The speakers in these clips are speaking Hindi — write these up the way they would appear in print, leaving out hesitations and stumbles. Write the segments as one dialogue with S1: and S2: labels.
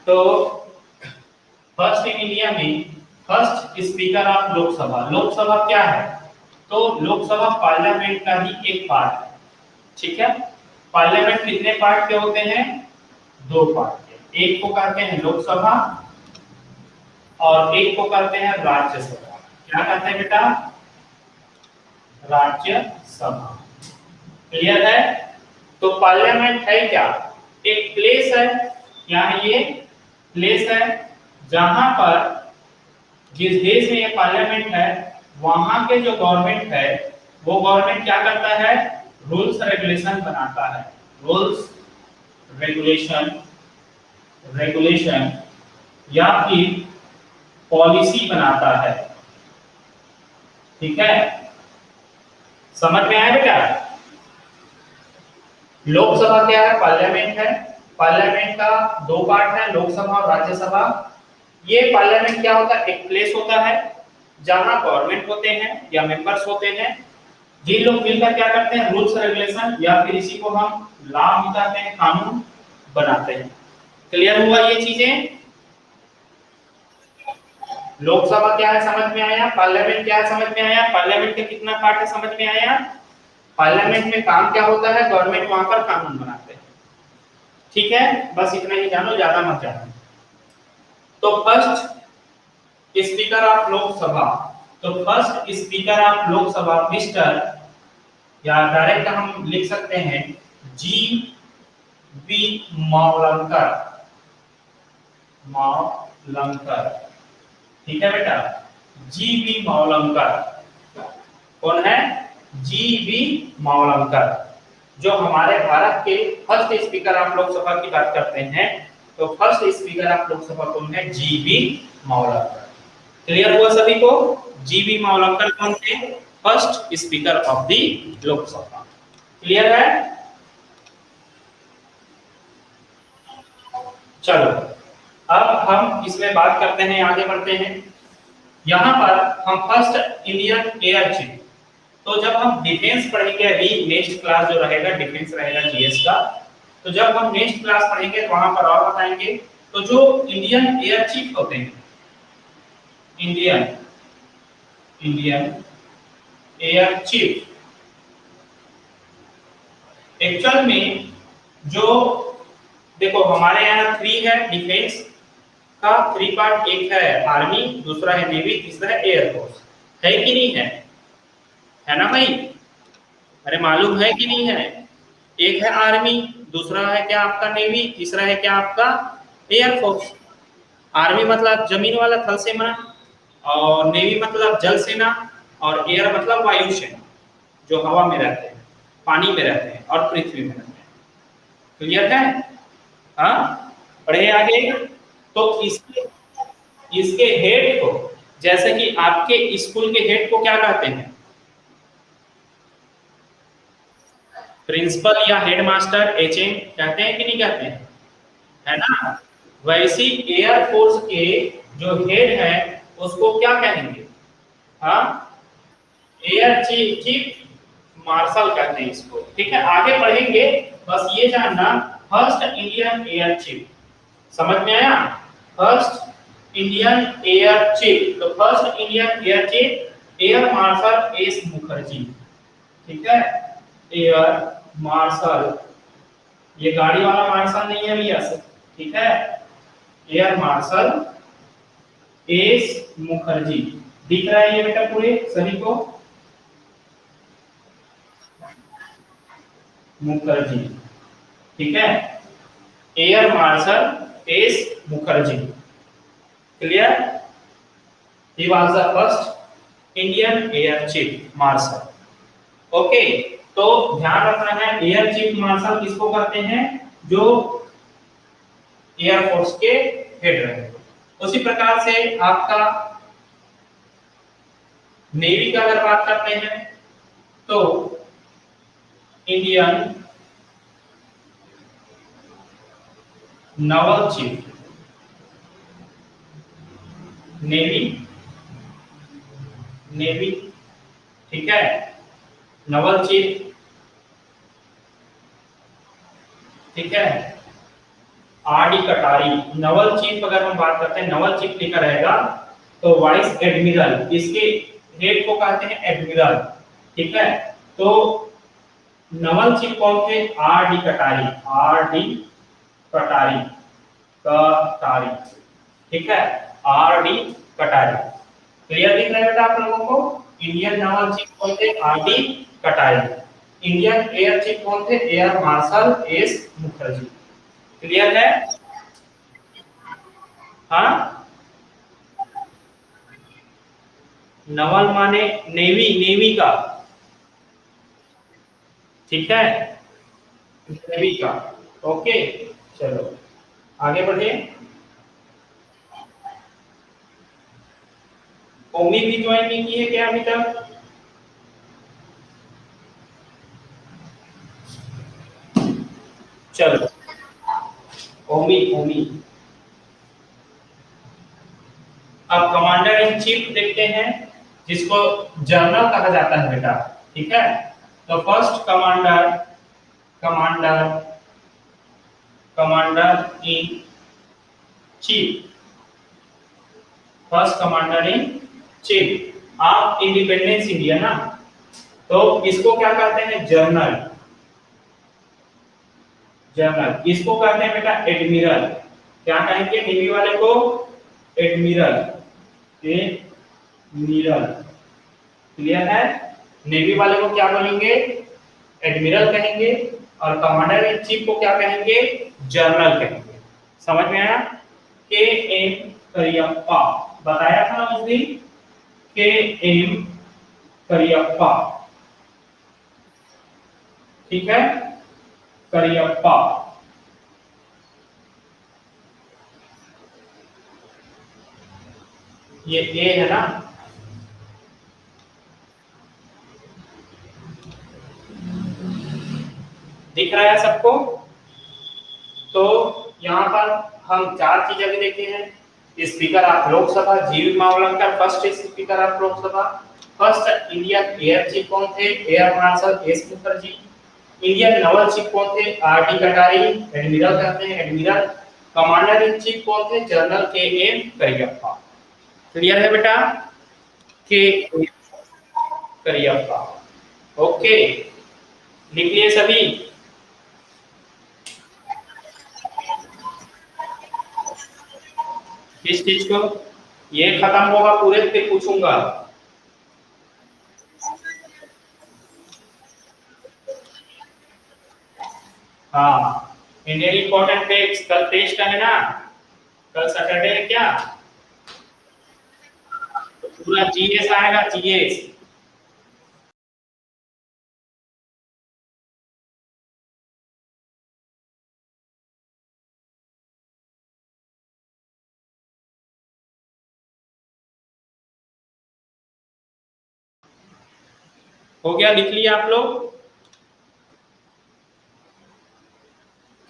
S1: तो फर्स्ट इन इंडिया में first speaker of Lok Sabha. Lok Sabha क्या है? तो लोकसभा पार्लियामेंट का ही एक पार्ट है। ठीक है, पार्लियामेंट कितने पार्ट के होते हैं? दो पार्ट के। एक को कहते हैं लोकसभा और एक को कहते हैं राज्यसभा। क्या कहते हैं बेटा? राज्यसभा। क्लियर है? तो पार्लियामेंट है क्या? एक प्लेस है। क्या है ये? प्लेस है जहां पर जिस देश में ये पार्लियामेंट है वहां के जो गवर्नमेंट है वो गवर्नमेंट क्या करता है? रूल्स रेगुलेशन बनाता है। रूल्स रेगुलेशन रेगुलेशन या फिर पॉलिसी बनाता है। ठीक है, समझ में आया बेटा? लोकसभा क्या है? पार्लियामेंट है। पार्लियामेंट का दो पार्ट है, लोकसभा और राज्यसभा। ये पार्लियामेंट क्या होता है? एक प्लेस होता है जहां गवर्नमेंट होते हैं या मेंबर्स होते हैं, जिन लोग मिलकर क्या करते हैं? रूल्स रेगुलेशन या फिर इसी को हम लॉ भी कहते हैं, कानून बनाते हैं। क्लियर हुआ ये चीजें? लोकसभा क्या है समझ में आया? पार्लियामेंट क्या है समझ में आया? पार्लियामेंट के कितना पार्ट है समझ में आया? पार्लियामेंट में काम क्या होता है? गवर्नमेंट वहां पर कानून बनाते हैं। ठीक है, बस इतना ही जानो, ज्यादा मत जानो। तो फर्स्ट स्पीकर ऑफ लोकसभा, तो first speaker of Lok Sabha mister, या डायरेक्ट हम लिख सकते हैं जी बी मावलंकर। मावलंकर, ठीक है बेटा? जी बी मावलंकर कौन है? जी बी मावलंकर, जो हमारे भारत के फर्स्ट स्पीकर ऑफ लोकसभा की बात करते हैं। तो फर्स्ट स्पीकर ऑफ लोकसभा कौन है? G B Mavalankar. क्लियर हुआ सभी को? जी बी मावलंकर कौन थे? First speaker of the Lok Sabha. Clear है? चलो अब हम इसमें बात करते हैं, आगे बढ़ते हैं। यहाँ पर हम फर्स्ट इंडियन एयर चीफ, तो जब हम डिफेंस पढ़ेंगे, अभी नेक्स्ट क्लास जो रहेगा डिफेंस रहेगा जीएस का, तो जब हम नेक्स्ट क्लास पढ़ेंगे तो वहां पर और बताएंगे। तो जो इंडियन एयर चीफ होते हैं, Indian Indian air chief, actual में जो देखो हमारे यहाँ थ्री है डिफेंस का, थ्री पार्ट। एक है आर्मी, दूसरा है नेवी, तीसरा है एयरफोर्स। है कि नहीं है? है ना भाई? अरे मालूम है कि नहीं है? एक है आर्मी, दूसरा है क्या आपका नेवी, तीसरा है क्या आपका एयरफोर्स। आर्मी मतलब जमीन वाला थल सेना, और नेवी मतलब जल सेना, और एयर मतलब वायु सेना, जो हवा में रहते हैं, पानी में रहते हैं और पृथ्वी में रहते हैं। क्लियर है? हाँ, पढ़े आगे। तो इसके इसके हेड को, जैसे कि आपके स्कूल के हेड को क्या कहते हैं? प्रिंसिपल या हेडमास्टर, एचएम कहते हैं कि नहीं कहते हैं? है ना? वैसी एयरफोर्स के जो हेड है उसको क्या कहेंगे? हाँ, एयर चीफ, चीफ मार्शल कहते हैं इसको। ठीक है, आगे पढ़ेंगे, बस ये जानना फर्स्ट इंडियन एयर चीफ। समझ में आया? फर्स्ट इंडियन एयर चीफ, तो first Indian air chief air marshal S Mukherjee. ठीक है, एयर मार्शल, ये गाड़ी वाला मार्शल नहीं है भैया सर। ठीक है, एयर मार्शल एस मुखर्जी। दिख रहा है ये बेटा पूरे सभी को? मुखर्जी, ठीक है, air marshal S Mukherjee. Clear? He was the first Indian air chief martial. Okay, तो ध्यान रखना है एयर चीफ मार्शल किसको कहते हैं? जो एयरफोर्स के हेड रहे। उसी प्रकार से आपका नेवी का अगर बात करते हैं तो Indian novel chief, navy, navy, ठीक है, नावल चीफ, ठीक है, आर डी कटारी। नवल चीफ अगर हम बात करते हैं, नवल चीफ लिखा रहेगा तो वाइस एडमिरल, इसके हेड को कहते हैं एडमिरल। ठीक है, तो नवल चीफ कौन थे? आर डी कटारी, आर डी कटारी, कटारी। ठीक है, आर डी कटारी। क्लियर दिख रहा है बेटा आप लोगों को? इंडियन नवल चीफ कौन थे? आर डी कटारी। इंडियन एयर चीफ कौन थे? Air marshal S Mukherjee. Clear है? हाँ, नवल माने नेवी, नेवी का। ठीक है, नेवी का। ओके, चलो आगे बढ़े। ओमी भी ज्वाइन नहीं की है क्या अभी तक? चलो, ओमी, ओमी। अब कमांडर इन चीफ देखते हैं, जिसको जनरल कहा जाता है बेटा। ठीक है, तो first commander, commander, commander in chief, first commander in chief of independence India ना, तो इसको क्या कहते हैं? General, general. इसको कहते हैं बेटा एडमिरल। क्या कहेंगे नेवी वाले को? Admiral, admiral. क्लियर है? नेवी वाले को क्या बोलेंगे? एडमिरल कहेंगे। और कमांडर इन चीफ को क्या कहेंगे? जनरल कहेंगे। समझ में आया? के एम करियप्पा, बताया था उस दिन, के एम करियप्पा। ठीक है, करियप्पा। ये ए है ना, दिख रहा है सबको? तो यहाँ पर हम चार चीजें भी देखे हैं। स्पीकर ऑफ लोकसभा जीवी Mavalankar, first speaker of Lok Sabha. First Indian air chief कौन थे? Air marshal S Mukherjee. Indian Naval chief कौन थे? आर डी कटारी, एडमिरल कहते हैं, एडमिरल। कमांडर इन चीफ कौन थे? जनरल के एम करियप्पा। क्लियर है बेटा? के करियप्पा। ओके, लिख लिए सभी? किस चीज को? ये खत्म होगा पूरे पे पूछूंगा। हाँ, इंडियन इंपॉर्टेंट फैक्ट्स, कल टेस्ट है ना, कल सैटरडे है क्या? तो पूरा जीएस आएगा, जीएस। हो गया? लिख लिया आप लोग?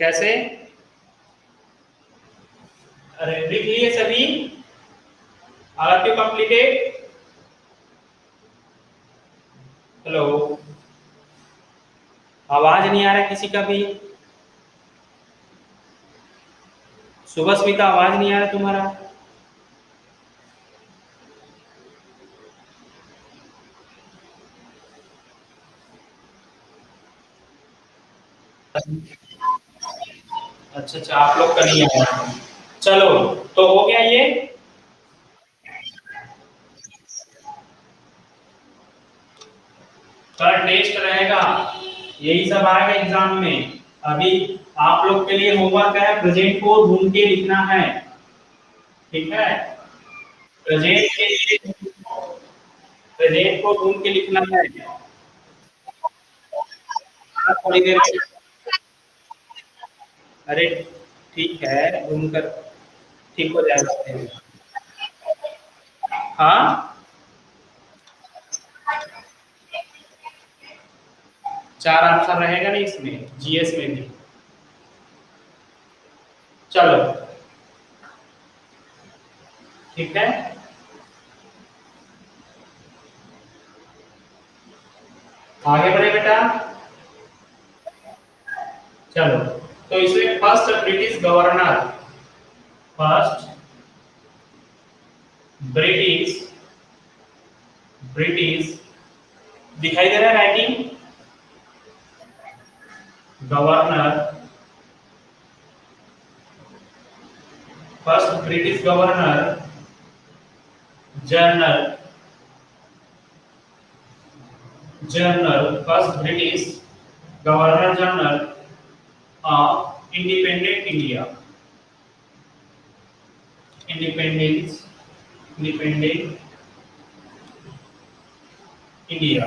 S1: कैसे? अरे लिख लिए सभी? Are you completed? हेलो, आवाज नहीं आ रहा किसी का भी? सुबह स्मिता, आवाज नहीं आ रहा तुम्हारा? अच्छा अच्छा, आप लोग का नहीं आ रहा। चलो, तो हो गया ये। कल टेस्ट रहेगा, यही सब आएगा एग्जाम में। अभी आप लोग के लिए होमवर्क है, प्रेजेंट को ढूंढ के लिखना है। ठीक है, प्रेजेंट के लिए, प्रेजेंट को ढूंढ के लिखना है। थोड़ी देर में, अरे ठीक है, ढूंढ कर ठीक हो जाएगा। हाँ, चार आंसर रहेगा ना इसमें, जीएस में भी। चलो, ठीक है, आगे बढ़े बेटा। चलो, तो इसमें first British governor, first British, British दिखाई दे रहा है writing, governor, first British governor general, general, first British governor general of independent India, independence, independent India.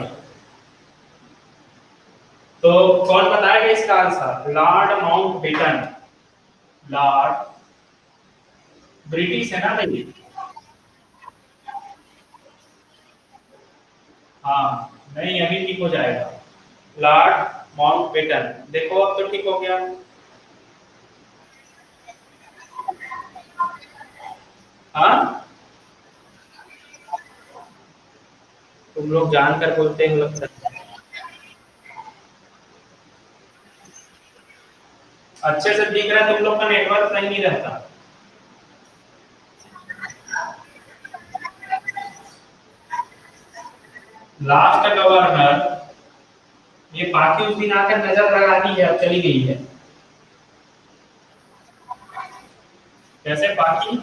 S1: तो कौन बताएगा इसका answer? Lord Mountbatten, Lord, British है ना भाई? हाँ नहीं, अभी ठीक हो जाएगा। लॉर्ड माउंटबेटन, देखो अब तो ठीक हो गया। हाँ तुम लोग जानकर बोलते हो लगता है। अच्छे से दिख रहा है, तुम लोग का नेटवर्क सही नहीं रहता। लास्ट गवर्नर, ये बाकी उस दिन आकर नजर लगा दी है, अब चली गई है। कैसे बाकी?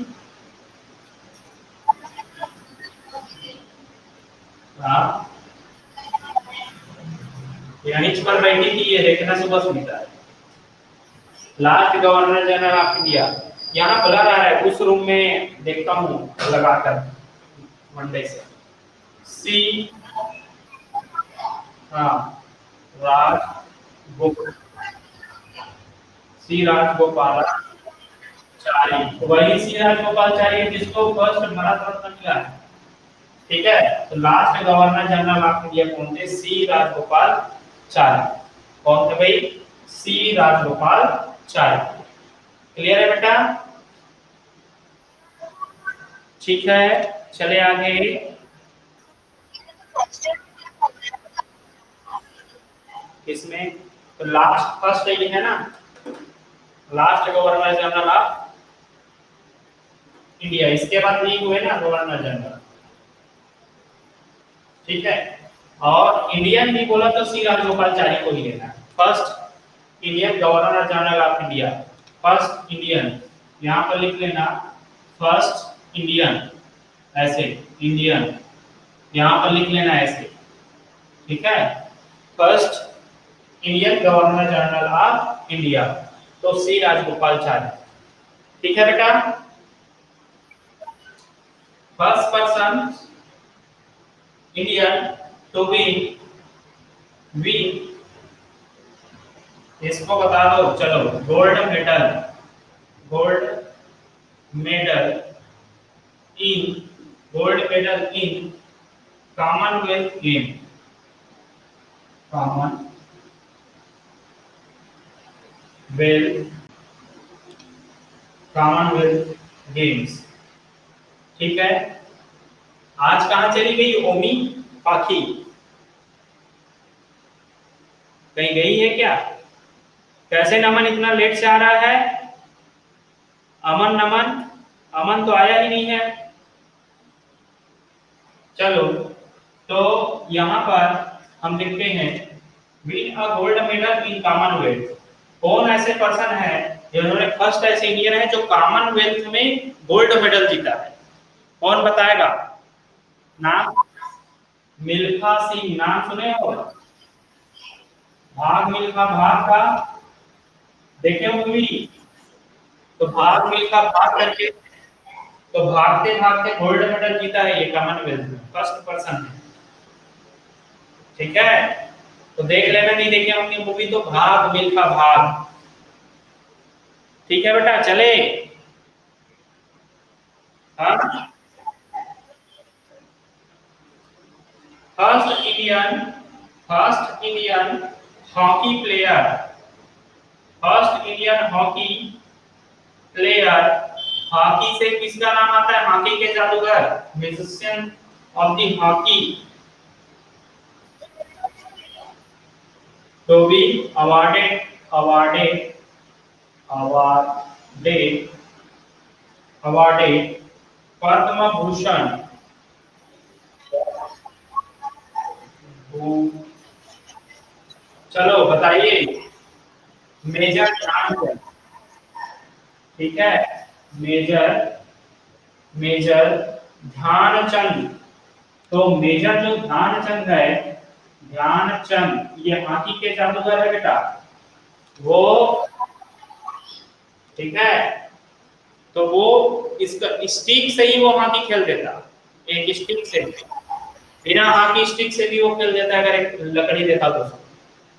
S1: हाँ यहीं पर बैठी थी, ये देखना सुबह सुनता है। Last governor general of India, यहाँ ब्लर आ रहा है, उस रूम में देखता हूँ लगाकर मंडे से। सी, हाँ राज गोपाल, सी राजगोपालाचारी, वही सी राजगोपालाचारी जिसको फर्स्ट भारत रत्न मिला है। ठीक है, तो last governor general of India कौन थे? सी राजगोपालाचारी। कौन थे भाई? सी राजगोपालाचारी। क्लियर है बेटा? ठीक है, चले आगे। इसमें तो लास्ट फर्स्ट ये है ना, last governor general of India, इसके बाद नहीं हुए ना गवर्नर जनरल। ठीक है, और इंडियन भी बोला तो सी राजगोपालाचारी को ही लेना है। First Indian governor general of India, first Indian, यहाँ पर लिख लेना फर्स्ट इंडियन, ऐसे इंडियन यहाँ पर लिख लेना ऐसे। ठीक है, first Indian governor general of India, तो सी राजगोपालाचारी। ठीक है बेटा? First person Indian to win, इसको बता दो, चलो, gold medal, gold medal in, gold medal in Commonwealth game, Commonwealth games. ठीक है, आज कहां चली गई ओमी पाखी? कहीं गई है क्या? कैसे नमन इतना लेट से आ रहा है? अमन, नमन, अमन तो आया ही नहीं है। चलो, तो यहाँ पर हम लिखते हैं win a gold medal in Commonwealth. कौन ऐसे पर्सन है जिन्होंने फर्स्ट ऐसे इंडियन है जो कॉमनवेल्थ में गोल्ड मेडल जीता है? कौन बताएगा? नाम? मिल्खा सिंह, नाम सुने हो? भाग मिल्खा भाग का देखे मूवी, तो भाग मिल्खा भाग करके, तो भागते भागते गोल्ड मेडल जीता है ये कॉमनवेल्थ में, फर्स्ट पर्सन है। ठीक है, तो देख लेना, नहीं देखे होंगे मूवी तो भाग मिल्खा भाग। ठीक है बेटा, चले। हाँ, first Indian hockey player, first Indian hockey player, hockey से किसका नाम आता है? हॉकी के जादूगर, musician of the hockey, to be awarded awarded awarded Padma Bhushan चलो बताइए। मेजर ध्यानचंद, ठीक है, मेजर मेजर ध्यानचंद। तो मेजर जो ध्यानचंद है, ध्यानचंद ये हॉकी के जादूगर है बेटा, वो, ठीक है। तो वो इसका स्टिक से ही वो हॉकी खेल देता, एक स्टिक से, बिना हॉकी स्टिक से भी वो खेल देता है, अगर एक लकड़ी देता तो।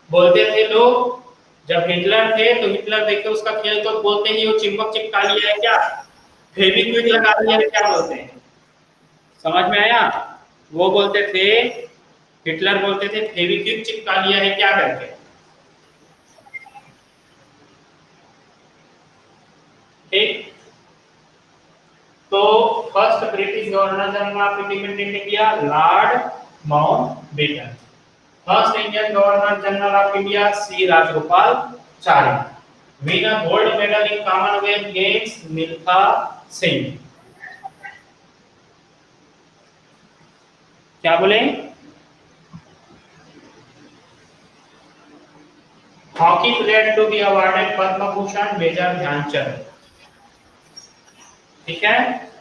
S1: बोलते थे लोग, जब हिटलर थे तो हिटलर देखे उसका खेल तो बोलते ही वो चिपक चिपका लिया है क्या, फेविक्विक लगा लिया है क्या बोलते हैं, समझ में आया। वो बोलते थे, हिटलर बोलते थे फेविक्विक चिपका लिया है क्या करके, ठीक। तो first British governor general of India Lord Mountbatten, first Indian governor general of India C Rajagopalachari, winner gold medal in Commonwealth games Milkha Singh. क्या बोले, hockey player to be awarded Padma Bhushan Major Dhyan Chand, ठीक है।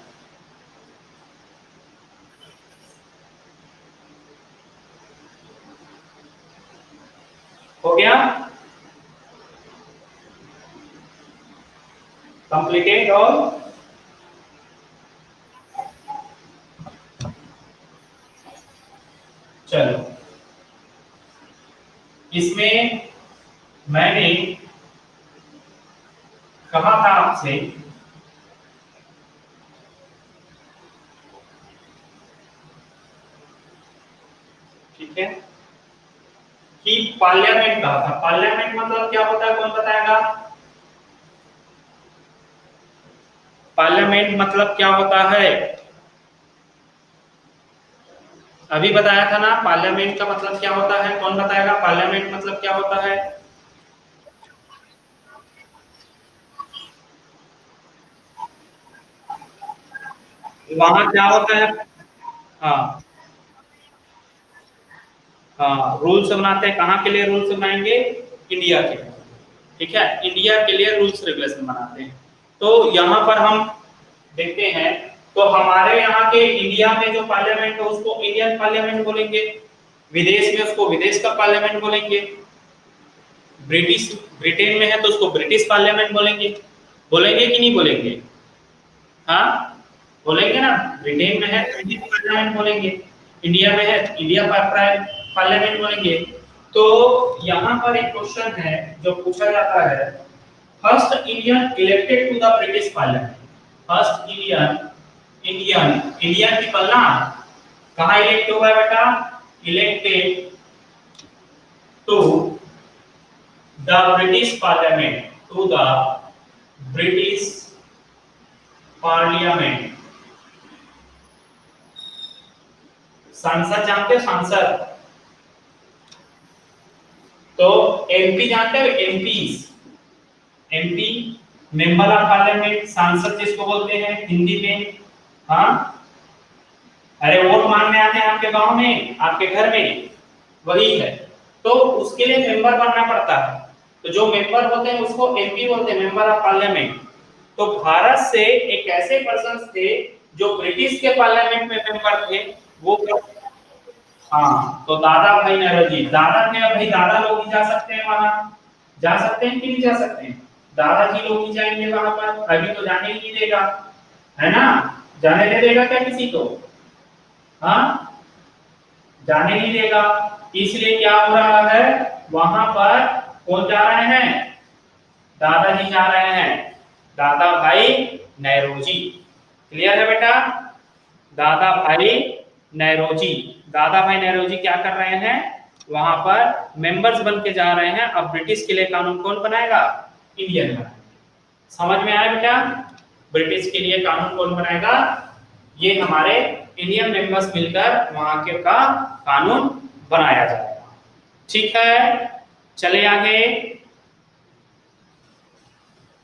S1: हो गया, कंप्लीटेड ऑल। चलो, इसमें मैंने कहा था आपसे, ठीक है, कि पार्लियामेंट कहा था। पार्लियामेंट मतलब क्या होता है, कौन बताएगा। पार्लियामेंट मतलब क्या होता है, अभी बताया था ना, पार्लियामेंट का मतलब क्या होता है, कौन बताएगा पार्लियामेंट मतलब क्या होता है। वहां क्या होता है, हाँ हाँ, रूल्स बनाते हैं, कहाँ के लिए रूल्स बनाएंगे, इंडिया के लिए, ठीक है, इंडिया के लिए रूल्स रेगुलेशन बनाते हैं। तो यहाँ पर हम देखते हैं, तो हमारे यहाँ के इंडिया में जो पार्लियामेंट है उसको इंडियन पार्लियामेंट बोलेंगे, विदेश में उसको विदेश का पार्लियामेंट बोलेंगे, ब्रिटिश ब्रिटेन में है तो उसको ब्रिटिश पार्लियामेंट बोलेंगे, बोलेंगे कि नहीं बोलेंगे, हाँ बोलेंगे ना, ब्रिटेन में है तो ब्रिटिश पार्लियामेंट बोलेंगे, इंडिया में है तो इंडिया पार्लियामेंट बोलेंगे। तो यहाँ पर एक क्वेश्चन है जो पूछा जाता है, first Indian elected to the British parliament, first Indian Indian Indian people ना, कहाँ इलेक्ट हुआ है बेटा, elected to the British parliament, to the British parliament. सांसद जानते हो, सांसद, तो एमपी जानते हो, MP, MP member of parliament, सांसद जिसको बोलते हैं हिंदी में, हाँ, अरे वोट मांगने आते हैं आपके गांव में, आपके घर में, वही है। तो उसके लिए मेंबर बनना पड़ता है, तो जो मेंबर होते हैं उसको एमपी बोलते हैं, मेंबर ऑफ पार्लियामेंट। तो भारत से एक ऐसे पर्सन थे जो ब्रिटिश के पार्लियामेंट में मेंबर थे, वो, हाँ, तो दादा भाई नौरोजी, दादा थे, अब भाई दादा लोग ही जा सकते हैं वहां, जा सकते हैं कि नहीं जा सकते हैं, दादाजी लोग ही जाएंगे वहां पर, अभी तो जाने ही नहीं देगा, है ना, जाने दे देगा क्या किसी को, हाँ, जाने नहीं देगा। इसलिए क्या हो रहा है, वहां पर कौन जा रहे हैं, दादाजी जा रहे हैं, दादा भाई नौरोजी, क्लियर है बेटा, दादा भाई नौरोजी, दादा भाई नौरोजी क्या कर रहे हैं, वहां पर मेंबर्स बन के जा रहे हैं। अब ब्रिटिश के लिए कानून कौन बनाएगा, इंडियन बनाएगा, समझ में आया बेटा, ब्रिटिश के लिए कानून कौन बनाएगा, ये हमारे इंडियन मेंबर्स मिलकर वहां के का कानून बनाया जाएगा, ठीक है। चले आगे,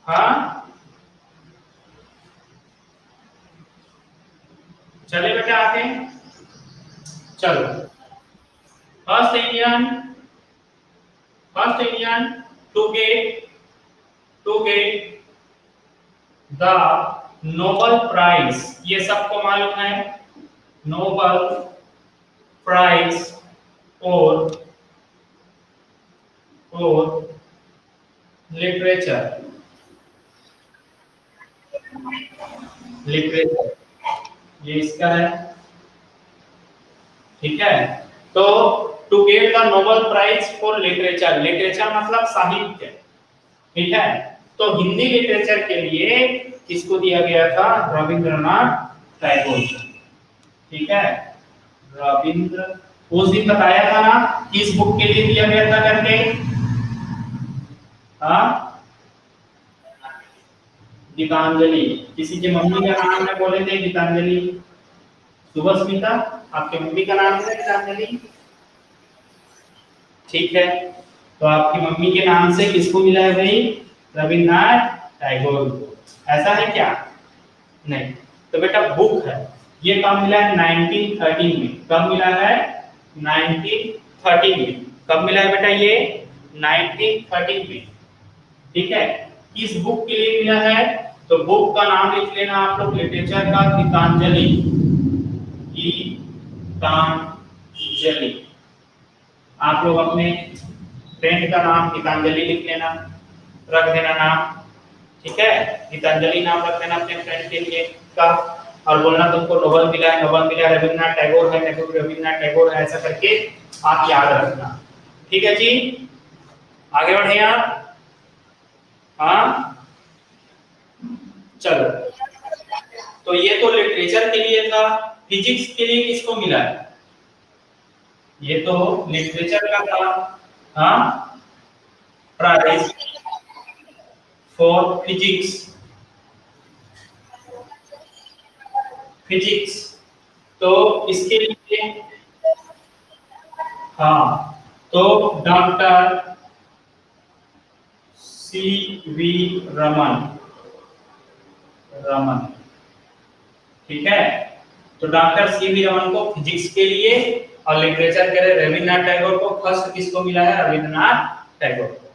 S1: हाँ चले बेटा आगे चलो। First Indian to get the Nobel prize, ये सबको मालूम है, नोबल प्राइज और लिटरेचर, लिटरेचर ये इसका है, ठीक है। तो to get the Nobel prize for literature, literature मतलब साहित्य, ठीक है। तो हिंदी लिटरेचर के लिए किसको दिया गया था? रविंद्रनाथ टैगोर, ठीक है। रविंद्र, उस दिन बताया था ना किस बुक के लिए दिया गया था करके? हाँ गीतांजलि। किसी की मम्मी का नाम में बोले थे गीतांजलि? सुभस्मिता, आपके मम्मी का नाम है गीतांजलि, ठीक है। तो आपकी मम्मी के नाम से किसको मिला है भाई? रविन्द्रनाथ टैगोर को। ऐसा है क्या? नहीं। तो बेटा बुक है, ये कब मिला है? 1913 में। कब मिला है? 1913 में। कब मिला है बेटा ये? 1913 में, ठीक है। किस बुक के लिए मिला है? तो बुक का नाम लिख लेना आप लोग लिटरेचर का, गीतांजलि, गीतांजलि। आप लोग अपने फ्रेंड का नाम गीतांजलि लिख लेना, रख देना नाम, ठीक है। गीतांजलि नाम रख देना अपने फ्रेंड के लिए का, और बोलना तुमको नोबेल मिला है, नोबेल मिला है, रविन्द्रनाथ टैगोर है, रविन्द्रनाथ टैगोर है, ऐसा करके आप याद रखना, ठीक है जी। आगे बढ़े आप। हाँ चलो, तो ये तो लिटरेचर के लिए था। फिजिक्स के लिए किसको मिला है? ये तो लिटरेचर का था। हाँ प्राइज फॉर फिजिक्स, फिजिक्स, तो इसके लिए हाँ, तो doctor C we Raman, Raman, ठीक है। तो डॉक्टर सी वी रमन को फिजिक्स के लिए, और लिटरेचर के लिए रविन्द्रनाथ टैगोर को। फर्स्ट किसको मिला है? रविन्द्रनाथ टैगोर को।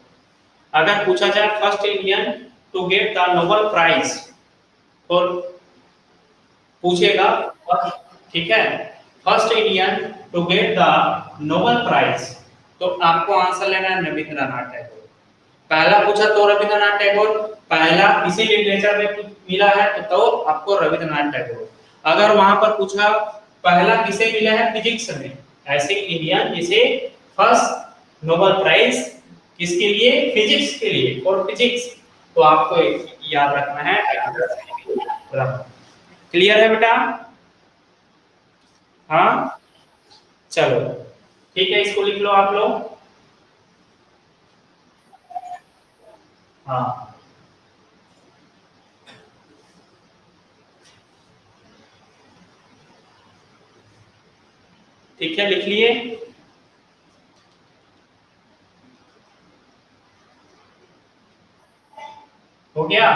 S1: अगर पूछा जाए first Indian to get the Nobel prize, तो पूछेगा, ठीक है। First Indian to get the Nobel prize, तो आपको आंसर लेना है रविन्द्रनाथ टैगोर। पहला पूछा तो रविन्द्रनाथ टैगोर, पहला इसी लिटरेचर में मिला है तो आपको रविन्द्रनाथ टैगोर। अगर वहां पर पूछा पहला किसे मिला है? फिजिक्स में, ऐसे इंडियन जिसे फर्स्ट नोबेल प्राइज किसके लिए? फिजिक्स के लिए, और फिजिक्स, तो आपको याद रखना है। क्लियर है बेटा? हाँ चलो ठीक है, इसको लिख लो आप लोग। हाँ ठीक है, लिख लिए। हो गया?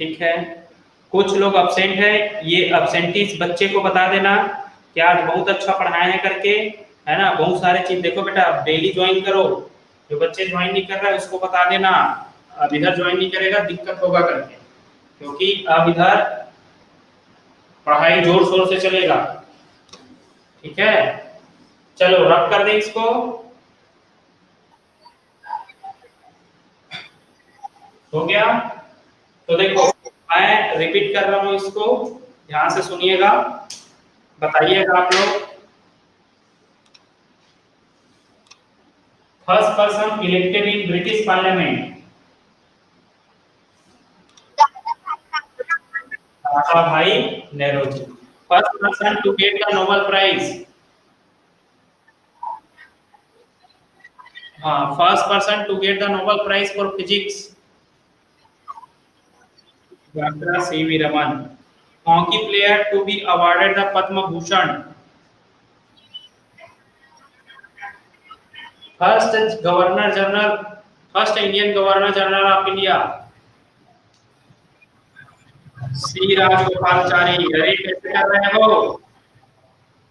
S1: ठीक है, कुछ लोग अब्सेंट है, ये अब्सेंटीज बच्चे को बता देना कि आज बहुत अच्छा पढ़ाए हैं करके, है ना। बहुत सारे चीज देखो बेटा, अब डेली ज्वाइन करो। जो बच्चे ज्वाइन नहीं कर रहा है उसको बता देना, अब इधर ज्वाइन नहीं करेगा दिक्कत होगा करके, क्योंकि अब इधर पढ़ाई जोर शोर से चलेगा, ठीक है। चलो रब कर दे इसको। हो गया? तो देखो मैं रिपीट कर रहा हूँ इसको, ध्यान से सुनिएगा, बताइएगा आप लोग। First person elected in British parliament, Dadabhai Naoroji. First person to get the Nobel prize, हाँ, first person to get the Nobel prize for physics, doctor C we Raman. Hockey player to be awarded the Padma Bhushan, first governor general, first Indian governor general of India, सी राजगोपालाचारी। अरे कैसे कर रहे हो?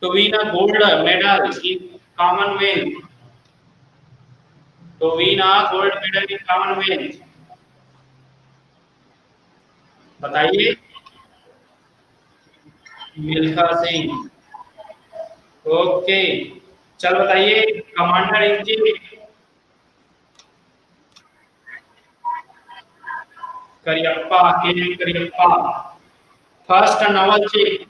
S1: To win a gold medal in Commonwealth, to win a gold medal in Commonwealth, बताइए। मिल्खा सिंह। ओके, चल बताइए commander in chief. Cariappa, K Cariappa. First naval chief,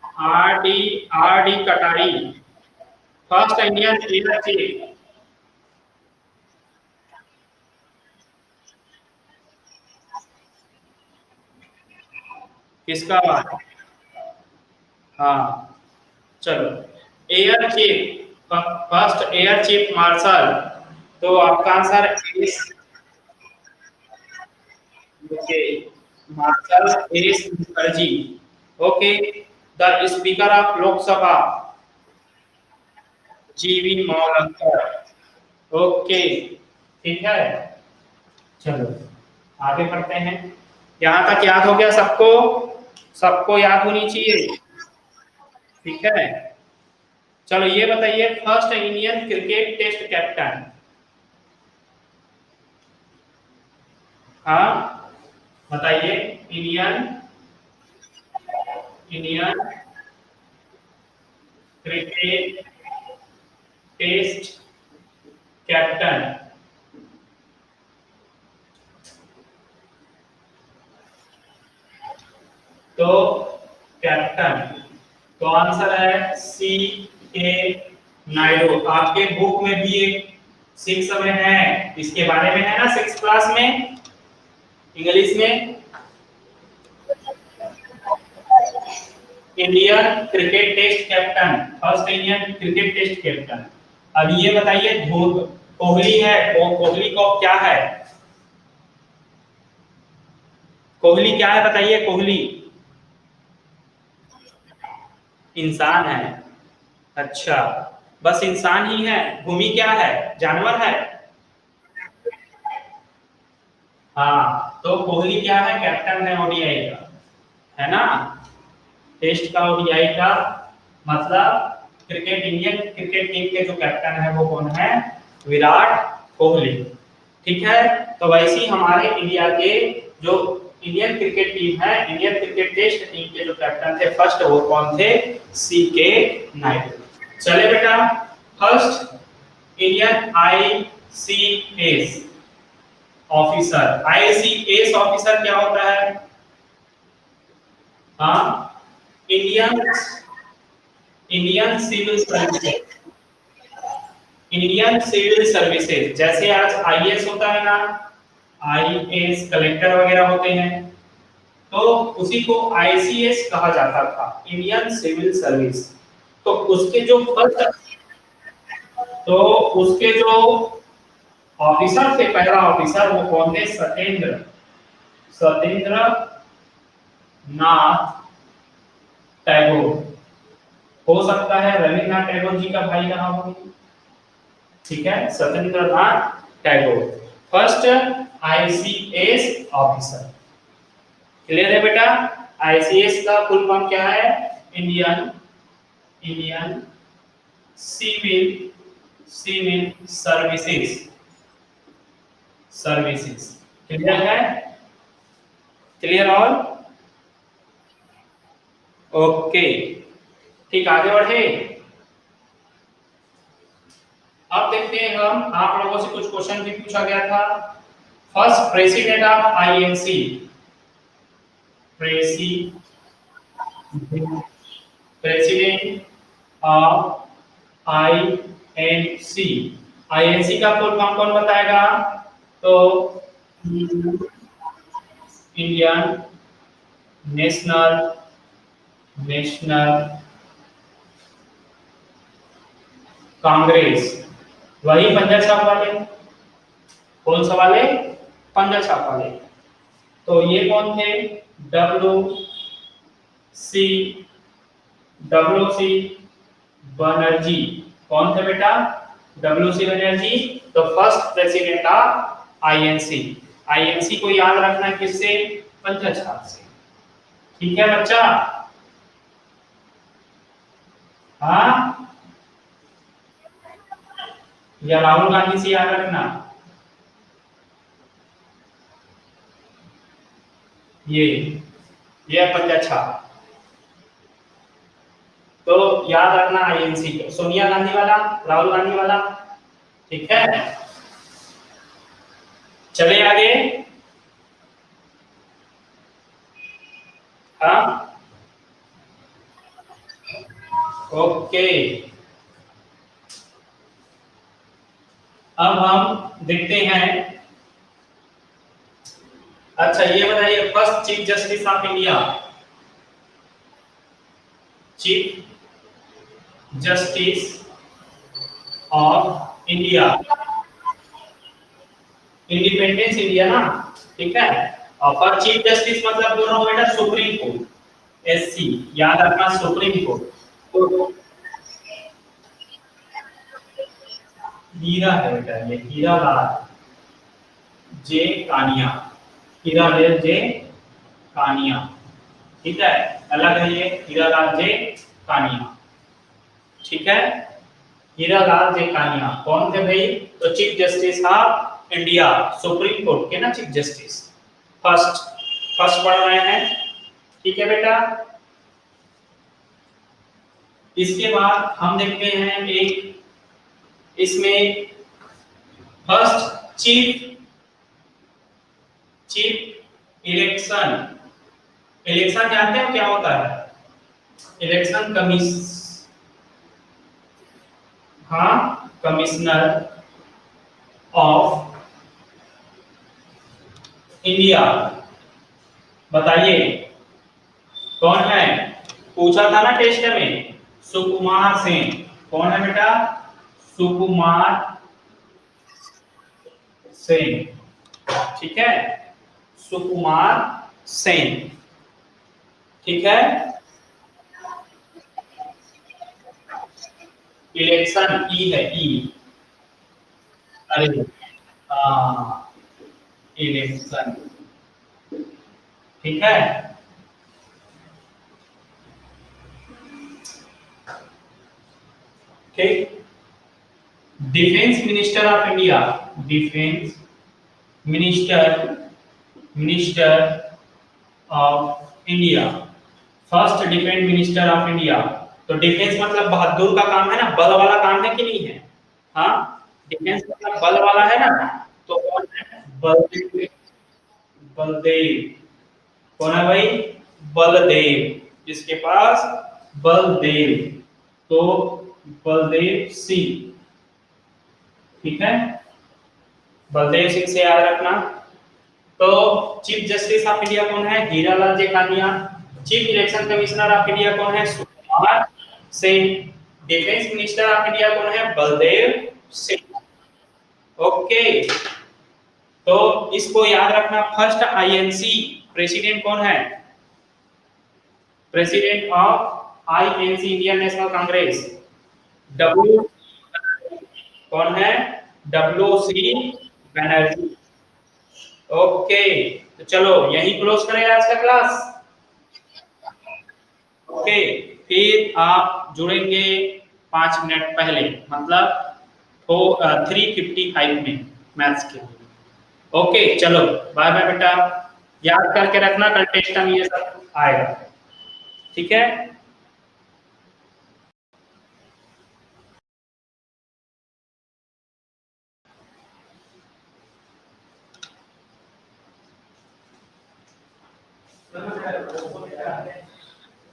S1: R D Katari. First Indian air chief, किसका? हाँ, चलो। Air chief, first air chief marshal, तो आपका answer S, okay, marshal S Mukherjee. Okay, the speaker of Lok Sabha, G V Mavalankar. Okay, ठीक है, चलो आगे बढ़ते हैं। यहाँ तक याद हो गया सबको? सबको याद होनी चाहिए, ठीक है। चलो ये बताइए first Indian cricket test captain. हाँ बताइए, Indian Indian cricket test captain. तो कैप्टन, तो आंसर है सी के नायडू। आपके बुक में भी एक 6 में है, इसके बारे में है ना 6 क्लास में इंग्लिश में, Indian cricket test captain, first Indian cricket test captain. अब ये बताइए कोहली है, कोहली को क्या है? कोहली क्या है बताइए? कोहली इंसान है। अच्छा, बस इंसान ही है? भूमि क्या है? जानवर है? हाँ, तो कोहली क्या है? कैप्टन है ओडीआई का, है ना? टेस्ट का, ओडीआई का, मतलब क्रिकेट, इंडियन क्रिकेट टीम के जो कैप्टन है वो कौन है? विराट कोहली। ठीक है, तो वैसे ही हमारे इंडिया के जो इंडियन क्रिकेट टीम है, इंडियन क्रिकेट टेस्ट टीम के जो कैप्टन थे फर्स्ट, वो कौन थे? सी के नायडू। चले बेटा, first Indian ICS officer. ICS officer क्या होता है? हाँ, Indian Indian civil services, Indian civil services. जैसे आज आईएएस होता है ना, आईएएस कलेक्टर वगैरह होते हैं, तो उसी को आईसीएस कहा जाता था, इंडियन सिविल सर्विस। तो उसके जो फर्स्ट, तो उसके जो ऑफिसर थे, पहला ऑफिसर वो कौन थे? सत्येंद्र, सत्येंद्र नाथ टैगोर। हो सकता है रविन्द्रनाथ टैगोर जी का भाई रहा हो, ठीक है, Satyendra Nath Tagore, first ICS officer. Clear है बेटा? आईसीएस का फुल फॉर्म क्या है? Indian Indian civil civil services, services. Clear है? Clear all? ओके, ठीक, आगे बढ़े। अब देखते हैं हम, आप लोगों से कुछ क्वेश्चन भी पूछा गया था। First president of INC, president of INC, INC का फुल फॉर्म कौन बताएगा? तो इंडियन नेशनल नेशनल कांग्रेस, वही पंजा छाप वाले, कौन सा वाले? पंजा छाप वाले। तो ये कौन थे? डब्ल्यू सी डब्ल्यूसी बनर्जी कौन थे बेटा? डब्ल्यूसी बनर्जी। तो first president of INC. INC को याद रखना है किससे? पंचाछाल से। ठीक है बच्चा? हाँ, या राहुल गांधी से याद रखना? ये पंचाछाल। तो याद रखना आईएनसी को। सोनिया गांधी वाला, राहुल गांधी वाला। ठीक है, चले आगे। हाँ, ओके। अब हम देखते हैं। अच्छा ये बताइए, first chief justice of India. Chief justice of India, independence India ना। ठीक है। और पर चीफ जस्टिस मतलब दोनों बेटा सुप्रीम कोर्ट, एससी याद रखना, सुप्रीम कोर्ट। तो हीरा है बेटा, ये हीरा लाल जे कानिया। हीरा लाल जे कानिया। ठीक है, अलग है ये हीरा लाल जे कानिया। ठीक है, हीरा लाल जे कानिया कौन थे भाई? तो chief justice of India, supreme court के ना चीफ जस्टिस। फर्स्ट फर्स्ट पढ़ रहे हैं। ठीक है बेटा। इसके बाद हम देखते हैं एक इसमें first chief chief election. Election जानते हो क्या होता है? इलेक्शन कमिश हाँ, कमिश्नर ऑफ इंडिया। बताइए कौन है? पूछा था ना टेस्ट में, सुकुमार सेन। कौन है बेटा? सुकुमार सेन। ठीक है, सुकुमार सेन। ठीक है, इलेक्शन ई है, ई। अरे हाँ, इलेक्शन। ठीक है, ठीक। Defence minister of India. Defence minister minister of India. First defence minister of India. तो डिफेंस मतलब बहादुर का काम है ना, बल वाला काम है कि नहीं है? हाँ, डिफेंस मतलब बल वाला है ना। तो कौन है? बलदेव। बलदेव कौन है भाई? बलदेव, जिसके पास बलदेव। तो बलदेव सिंह। ठीक है, बलदेव सिंह से याद रखना। तो चीफ जस्टिस ऑफ इंडिया कौन है? Hiralal Jethania. Chief election commissioner of India कौन है? Sukumar Singh. Defence minister of India कौन है? बलदेव सिंह। ओके, तो इसको याद रखना। फर्स्ट आईएनसी प्रेसिडेंट कौन है? President of INC, Indian national Congress, W कौन है? W C Banerjee. ओके, तो चलो यही क्लोज करें आज का क्लास। ओके, फिर आप जुड़ेंगे 5 मिनट पहले, मतलब तो 3:55 में मैथ्स के लिए। ओके चलो, बाय बाय बेटा। याद करके रखना, कल टेस्ट में ये सब आएगा। ठीक है।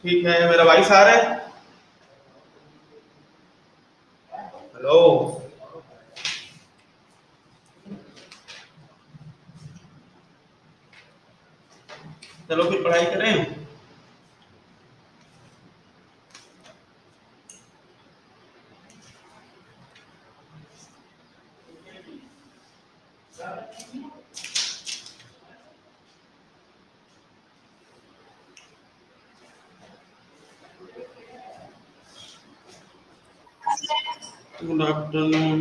S2: ठीक है, मेरा भाई सार है। हेलो, चलो फिर पढ़ाई करें। Good afternoon.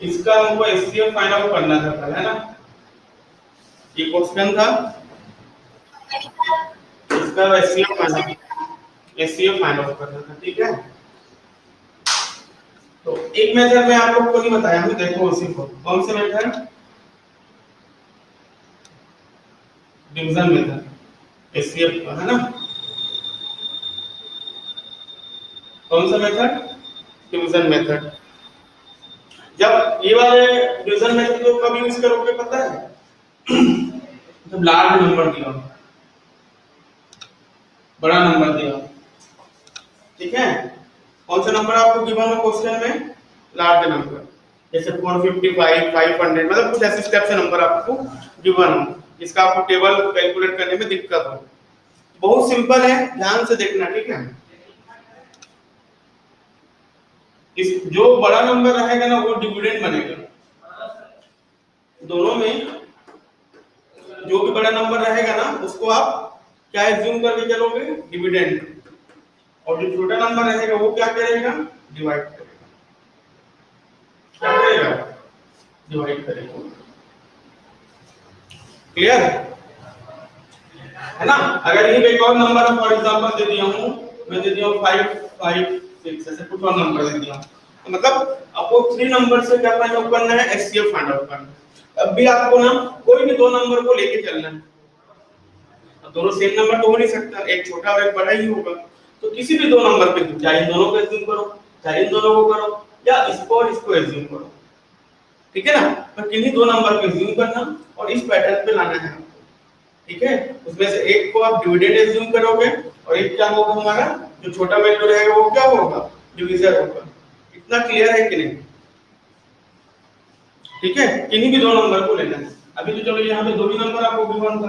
S2: इसका हमको एचसीएफ फाइंड आउट करना था कल, है ना? ये क्वेश्चन था, इसका एचसीएफ फाइंड आउट करना था, ठीक है? तो एक मेथड में आप लोग को नहीं बताया हूं, देखो उसी को। कौन सा मेथड? डिवीजन मेथड, एचसीएफ का, है ना? कौन सा मेथड? Division method. जब ये वाले डिवीजन मेथड को कब यूज करोगे पता है? जब लार्ज नंबर दिया हो, बड़ा नंबर दिया हो, ठीक है? कौन सा नंबर आपको गिवन हो क्वेश्चन में? लार्ज नंबर, जैसे 455, 500, मतलब कुछ ऐसे स्टेप से नंबर आपको गिवन हो जिसका आपको टेबल कैलकुलेट करने में दिक्कत हो। बहुत सिंपल है, ध्यान से देखना, ठीक है? इस जो बड़ा नंबर रहेगा ना वो डिविडेंड बनेगा। दोनों में जो भी बड़ा नंबर रहेगा ना उसको आप क्या एज्यूम करके चलोगे? डिविडेंड। और जो छोटा नंबर रहेगा वो क्या करेगा? डिवाइड करेगा। क्या करेगा? डिवाइड करेगा। क्लियर है ना? अगर ये एक और नंबर फॉर एग्जांपल दे दिया हूं, मैं दे दिया हूं 5, 5, 6, ऐसे कुछ और नंबर दे दिया हूं, तो मतलब आपको 3 नंबर से क्या फाइंड आउट करना है? एचसीएफ फाइंड आउट करना है। अब भी आपको ना कोई भी दो नंबर को लेके चलना है। अब दोनों सेम नंबर तो हो नहीं सकता, एक छोटा और एक बड़ा ही होगा। तो किसी भी दो नंबर पे चाहे इन दोनों को एज्यूम करो, चाहे इन दोनों को करो, या इसको और इसको एज्यूम करो, ठीक है ना? तो किन्हीं दो नंबर को एज्यूम करना और इस पैटर्न पे लाना है, ठीक है? उसमें से एक को आप डिविडेंड एज्यूम करोगे और एक क्या होगा हमारा? जो छोटा वैल्यू रहेगा वो क्या होगा? डिवीजर होगा। इतना क्लियर है कि नहीं? ठीक है? किन्हीं भी दो नंबर को लेना है। अभी तो चलो यहाँ पे दो ही नंबर आपको गिवन था,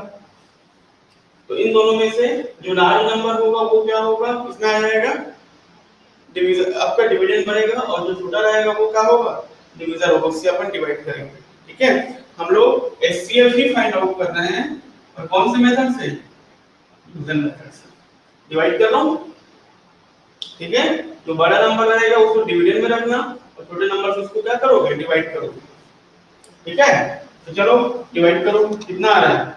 S2: तो इन दोनों में से जो लार्ज नंबर होगा वो क्या होगा? कितना आ जाएगा? डिवीजर, आपका डिविडेंड बनेगा, और जो छोटा रहेगा वो क्या होगा? डिवीजर होगा। उससे अपन डिवाइड करेंगे, ठीक है? हम लोग एचसीएफ ही फाइंड आउट कर रहे हैं, और कौन से मेथड से? डिवीजन मेथड से। डिवाइड कर रहा हूं, ठीक है? जो बड़ा नंबर रहेगा उसको डिविडेंड में रखना, और छोटे नंबर से उसको क्या करोगे? डिवाइड करोगे, ठीक है? तो चलो डिवाइड करो, कितना आ रहा है?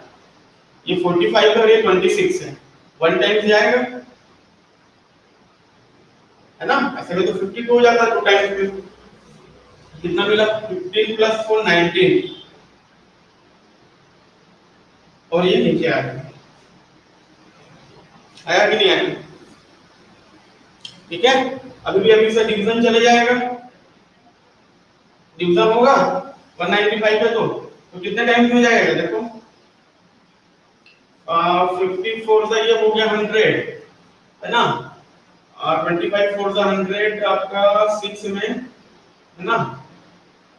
S2: ये 45 है और ये 26 है, वन टाइम जाएगा, है ना? ऐसे में तो 52 हो जाता है, टू टाइम्स में। कितना मिला? 15 + 4 19, और ये नीचे आ गया। आया कि नहीं आया? ठीक है? अभी से डिवीजन चले जाएगा, डिवीजन होगा 195 है, तो कितने टाइम्स में जाएगा? देखो 54 से ये हो गया 100, है ना? और 25 4 से 100 आपका 6 में, है ना?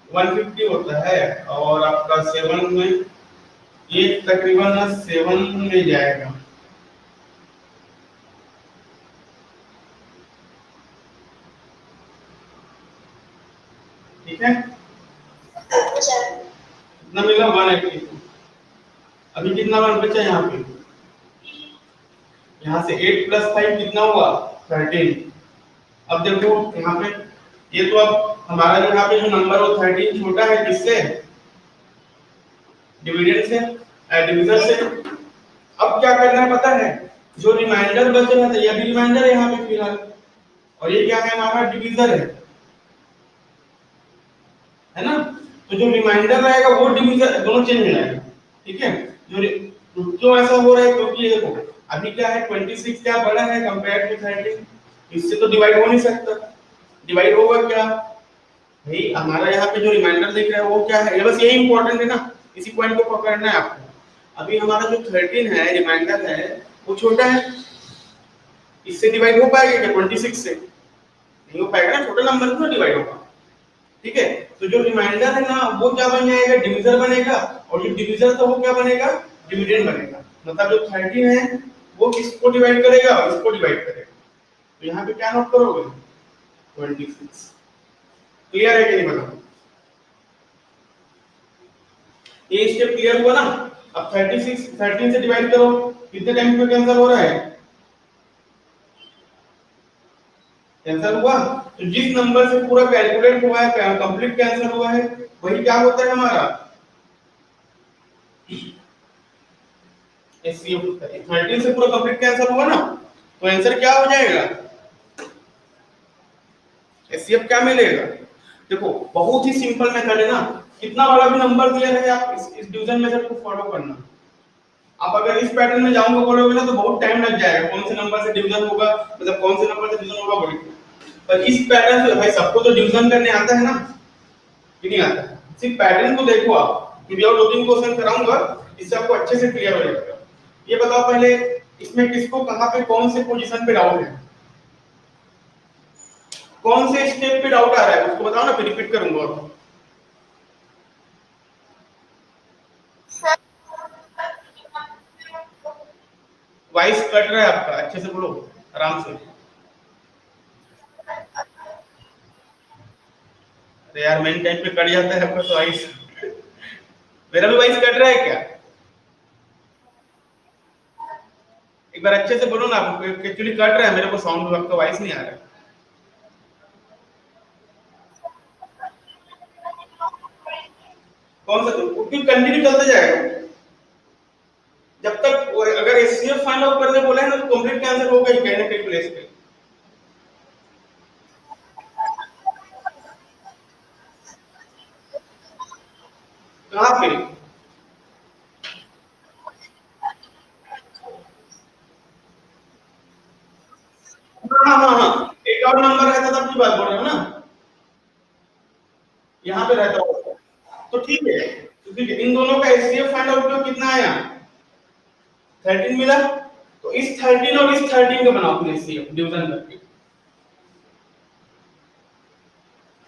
S2: 150 होता है, और आपका 7 में ये तकरीबन 7 में जाएगा। ठीक है? कितना मिला? 180। अभी कितना वन बचा यहाँ पे? यहाँ से 8 + 5 कितना हुआ? 13। अब देखो यहाँ पे, ये तो अब हमारा जो यहाँ पे जो नंबर हो 13 छोटा है किससे? डिविडेंड से, डिवीजर से। अब क्या करना है पता है? जो रिमाइंडर बच रहा था, ये भी रिमाइंडर है यहाँ पे फिलहाल, और ये क्या है? हमारा डिवीजर है ना? तो जो रिमाइंडर रहेगा वो डिवीजर, दोनों चेंज हो जाएगा, ठीक है? जो क्यों ऐसा हो रहा है? क्योंकि ये देखो अभी क्या है, 26 क्या बड़ा है कंपेयर टू 13, इससे तो डिवाइड हो नहीं सकता। डिवाइड होगा क्या भाई? हमारा यहाँ पे जो रिमाइंडर दिख रहा है वो क्या है? ये बस यही इंपॉर्टेंट है ना, इसी पॉइंट को पकड़ना है आपको। अभी हमारा जो 13 है रिमाइंडर है वो छोटा है, इससे डिवाइड हो पाएगा क्या? 26 से नहीं हो पाएगा ना, छोटा नंबर से डिवाइड होगा, ठीक है? तो जो रिमाइंडर है ना वो क्या बन जाएगा? डिवीजर बनेगा, और जो डिवीजर था वो क्या बनेगा? डिविडेंड बनेगा। मतलब जो 13 है वो किसको डिवाइड करेगा? और इसको डिवाइड करेगा। तो यहाँ पे क्या नोट करोगे? 26। क्लियर है कि नहीं बताओ? ये स्टेप क्लियर हुआ ना। अब 36 13 से डिवाइड करो, कितने टाइम्स में कैंसिल हो रहा है? कैंसिल हुआ। तो जिस नंबर से पूरा कैलकुलेट हुआ है, कंप्लीट कैंसिल हुआ है, वही क्या होता है हमारा एचसीएफ होता है। 13 से पूरा कंप्लीट कैंसिल हुआ ना, तो आंसर क्या हो जाएगा? एचसीएफ क्या मिलेगा? देखो बहुत ही सिंपल मेथड है ना, कितना बड़ा भी नंबर दिया है आप इस डिवीजन मेथड को फॉलो करना। आप अगर इस पैटर्न में जाऊंगा बोलोगे ना तो बहुत टाइम लग जाएगा, कौन से नंबर से डिवीजन होगा, मतलब कौन से नंबर से डिवीजन होगा बोल के। पर इस पैटर्न से भाई सबको तो डिवीजन करने आता है ना, कि नहीं आता? सिर्फ पैटर्न को देखो आप, कि भैया 2-3 क्वेश्चन कराऊंगा, इससे आपको अच्छे से क्लियर हो जाएगा। ये बताओ पहले, इसमें किसको कहां पे कौन से पोजीशन पे डाउट है, कौन से स्टेप पे डाउट आ रहा है उसको बताओ ना, फिर रिपीट करूंगा। वॉइस कट रहा है आपका, अच्छे से बोलो, आराम से। अरे यार मेन टाइम पे कट जाता है आपका तो वॉइस। मेरा भी वॉइस कट रहा है क्या? एक बार अच्छे से बोलो ना, आपको एक्चुअली कट रहा है, मेरे को साउंड आपका वॉइस नहीं आ रहा है। कौन सा? तो क्योंकि कंटिन्यू चलता जाएगा जब तक अगर एचसीएफ फाइंड आउट करने बोला है ना तो कंप्लीट का आंसर होगा ही कहीं ना कहीं प्लेस पे। कहां पे? हाँ हाँ हाँ, एक और नंबर रहता था, आपकी बात बोल रहे हो ना, यहाँ पे रहता होगा तो ठीक है। तो ठीक है, इन दोनों का एचसीएफ फाइंड आउट करो, कितना आया? 13 मिला। तो इस 13 और इस 13 का बनाओ फिर एचसीएफ डिवीजन करके,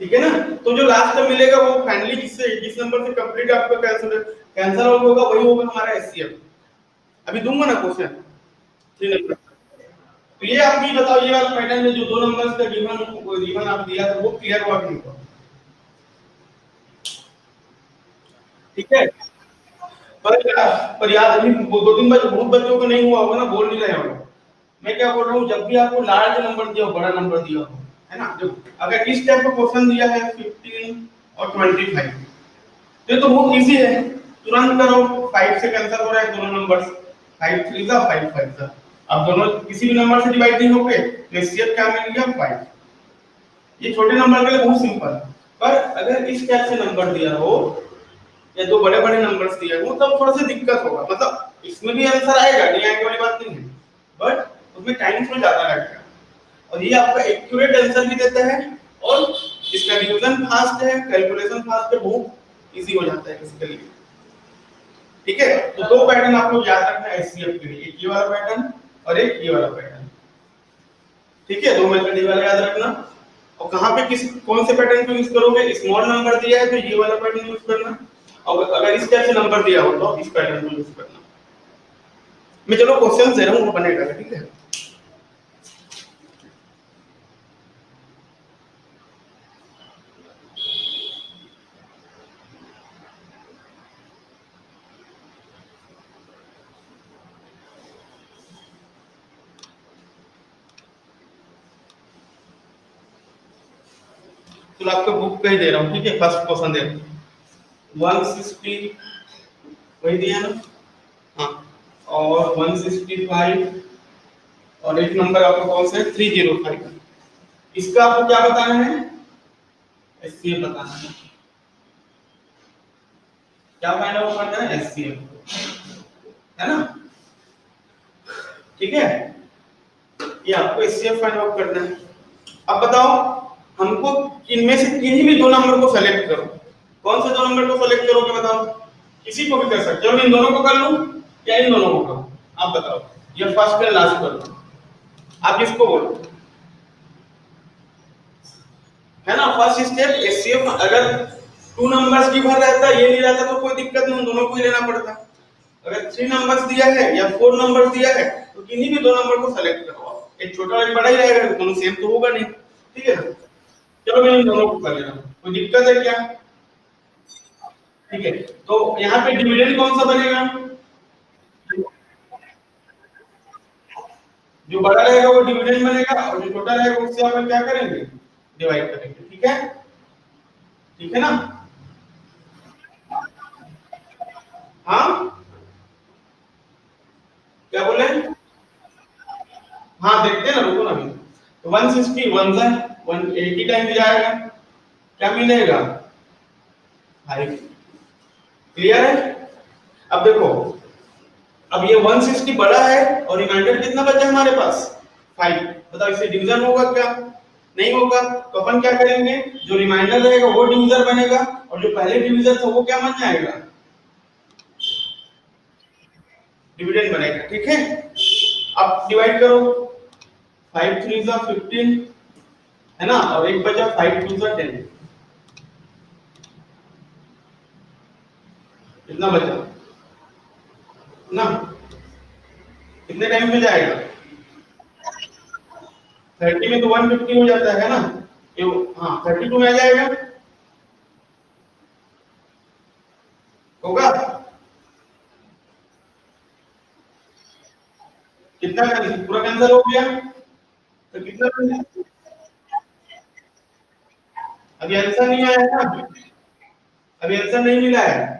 S2: ठीक है ना। तो जो लास्ट में मिलेगा वो फाइनली जिस नंबर से कंप्लीट आपका कैंसिल आउट होगा वही होगा हमारा एचसीएफ। अभी दूंगा ना क्वेश्चन, ठीक है। तो ये आप भी बताओ, ये वाला पैटर्न में जो दो नंबर्स का गिवन आप दिया था वो क्लियर हुआ कि नहीं हुआ? ठीक है। पर पर याद अभी 2-3 बच्चों, बहुत बच्चों को नहीं हुआ होगा ना, बोल नहीं रहे हो। मैं क्या बोल रहा हूँ, जब भी आपको लार्ज नंबर दिया हो, बड़ा नंबर दिया हो, है ना, जो अगर इस टाइप का क्वेश्चन दिया है 15 और 25, तो ये तो बहुत इजी है, तुरंत करो। 5 से कैंसिल हो रहा है दोनों नंबर्स, 5 3 जा 5 5 जा। अब दोनों किसी भी नंबर से डिवाइड नहीं होंगे तो एचसीएफ क्या मिल गया? 5। ये छोटे नंबर के लिए बहुत सिंपल है। पर अगर इस टाइप से नंबर दिया हो या दो बड़े बड़े नंबर्स दिए हो तब थोड़ा सा दिक्कत होगा, मतलब इसमें भी आंसर आएगा, नहीं आएगा वाली बात नहीं है, बट उसमें टाइम थोड़ा ज्यादा लगेगा। और ये आपका एक्यूरेट आंसर भी देता है, और इसका डिवीजन फास्ट है, कैलकुलेशन फास्ट है, बहुत इजी हो जाता है इसके लिए। ठीक है, तो दो पैटर्न आपको याद रखना है एचसीएफ के लिए, एक ये वाला पैटर्न और एक ये वाला पैटर्न। ठीक है, दो मेथड ये वाला याद रखना। और कहां पे किस कौन से पैटर्न को यूज करोगे, स्मॉल नंबर दिया है तो ये वाला पैटर्न यूज करना, और अगर इस टाइप से नंबर दिया हो तो इस पैटर्न को यूज करना। मैं चलो क्वेश्चन दे रहा हूं, वो बनेगा, ठीक है। तो आपको बुक पे ही दे रहा हूं, ठीक है। फर्स्ट क्वेश्चन दे रहा हूं, 160 वही दिया ना, हाँ, और 165, और एक नंबर आपको कौन सा है 305। इसका आपको क्या बताना है? एचसीएफ बताना है। क्या फाइंड आउट करना है? एचसीएफ, है ना, ठीक है। ये आपको एचसीएफ फाइंड आउट करना है। अब बताओ हमको इनमें से किन्हीं भी दो नंबर को सेलेक्ट करो। कौन से दो नंबर को सेलेक्ट करोगे बताओ? किसी को भी कर सकते हो, इन दोनों को कर लूं या इन दोनों को करूं? आप बताओ, ये फर्स्ट या लास्ट कर लूं? आप किसको बोलो, है ना। फर्स्ट स्टेप एचसीएफ, अगर टू नंबर्स की भर रहता, ये नहीं रहता तो कोई दिक्कत नहीं, उन दोनों को ही लेना पड़ता। अगर 3 नंबर्स दिया है या 4 नंबर्स दिया है तो किन्हीं भी दो नंबर को सेलेक्ट करो। एक छोटा और एक बड़ा ही रहेगा, दोनों सेम तो होगा नहीं, ठीक है। चलो मैं इन दोनों को कर ले रहा हूं, कोई दिक्कत है क्या? ठीक है, तो यहाँ पे डिविडेंड कौन सा बनेगा? जो बड़ा रहेगा वो डिविडेंड बनेगा और जो छोटा रहेगा उससे अपन क्या करेंगे? डिवाइड करेंगे। ठीक है ना? हाँ, क्या बोले? हाँ देखते हैं ना, रुको ना अभी। तो 160 वन सा 180 टाइम जाएगा, क्या मिलेगा? 5। क्लियर है? अब देखो, अब ये 160 बड़ा है और रिमाइंडर कितना बचा है हमारे पास? 5। बताओ इससे डिवीजन होगा क्या? नहीं होगा। तो अपन क्या करेंगे, जो रिमाइंडर रहेगा वो डिवीजर बनेगा और जो पहले डिवीजर था वो क्या बन जाएगा? डिविडेंड बनेगा। ठीक है, अब डिवाइड करो। 5 3 जा 15 है ना, और एक बचा 5 2 जा 10। कितना बचा ना? कितने टाइम में जाएगा? 30 में तो 150 हो जाता है ना? ये हाँ 32 में आ जाएगा, होगा? कितना कैंसिल, पूरा कैंसिल हो गया, तो कितना कैंसिल? अभी आंसर नहीं आया है ना, अभी आंसर नहीं मिला है।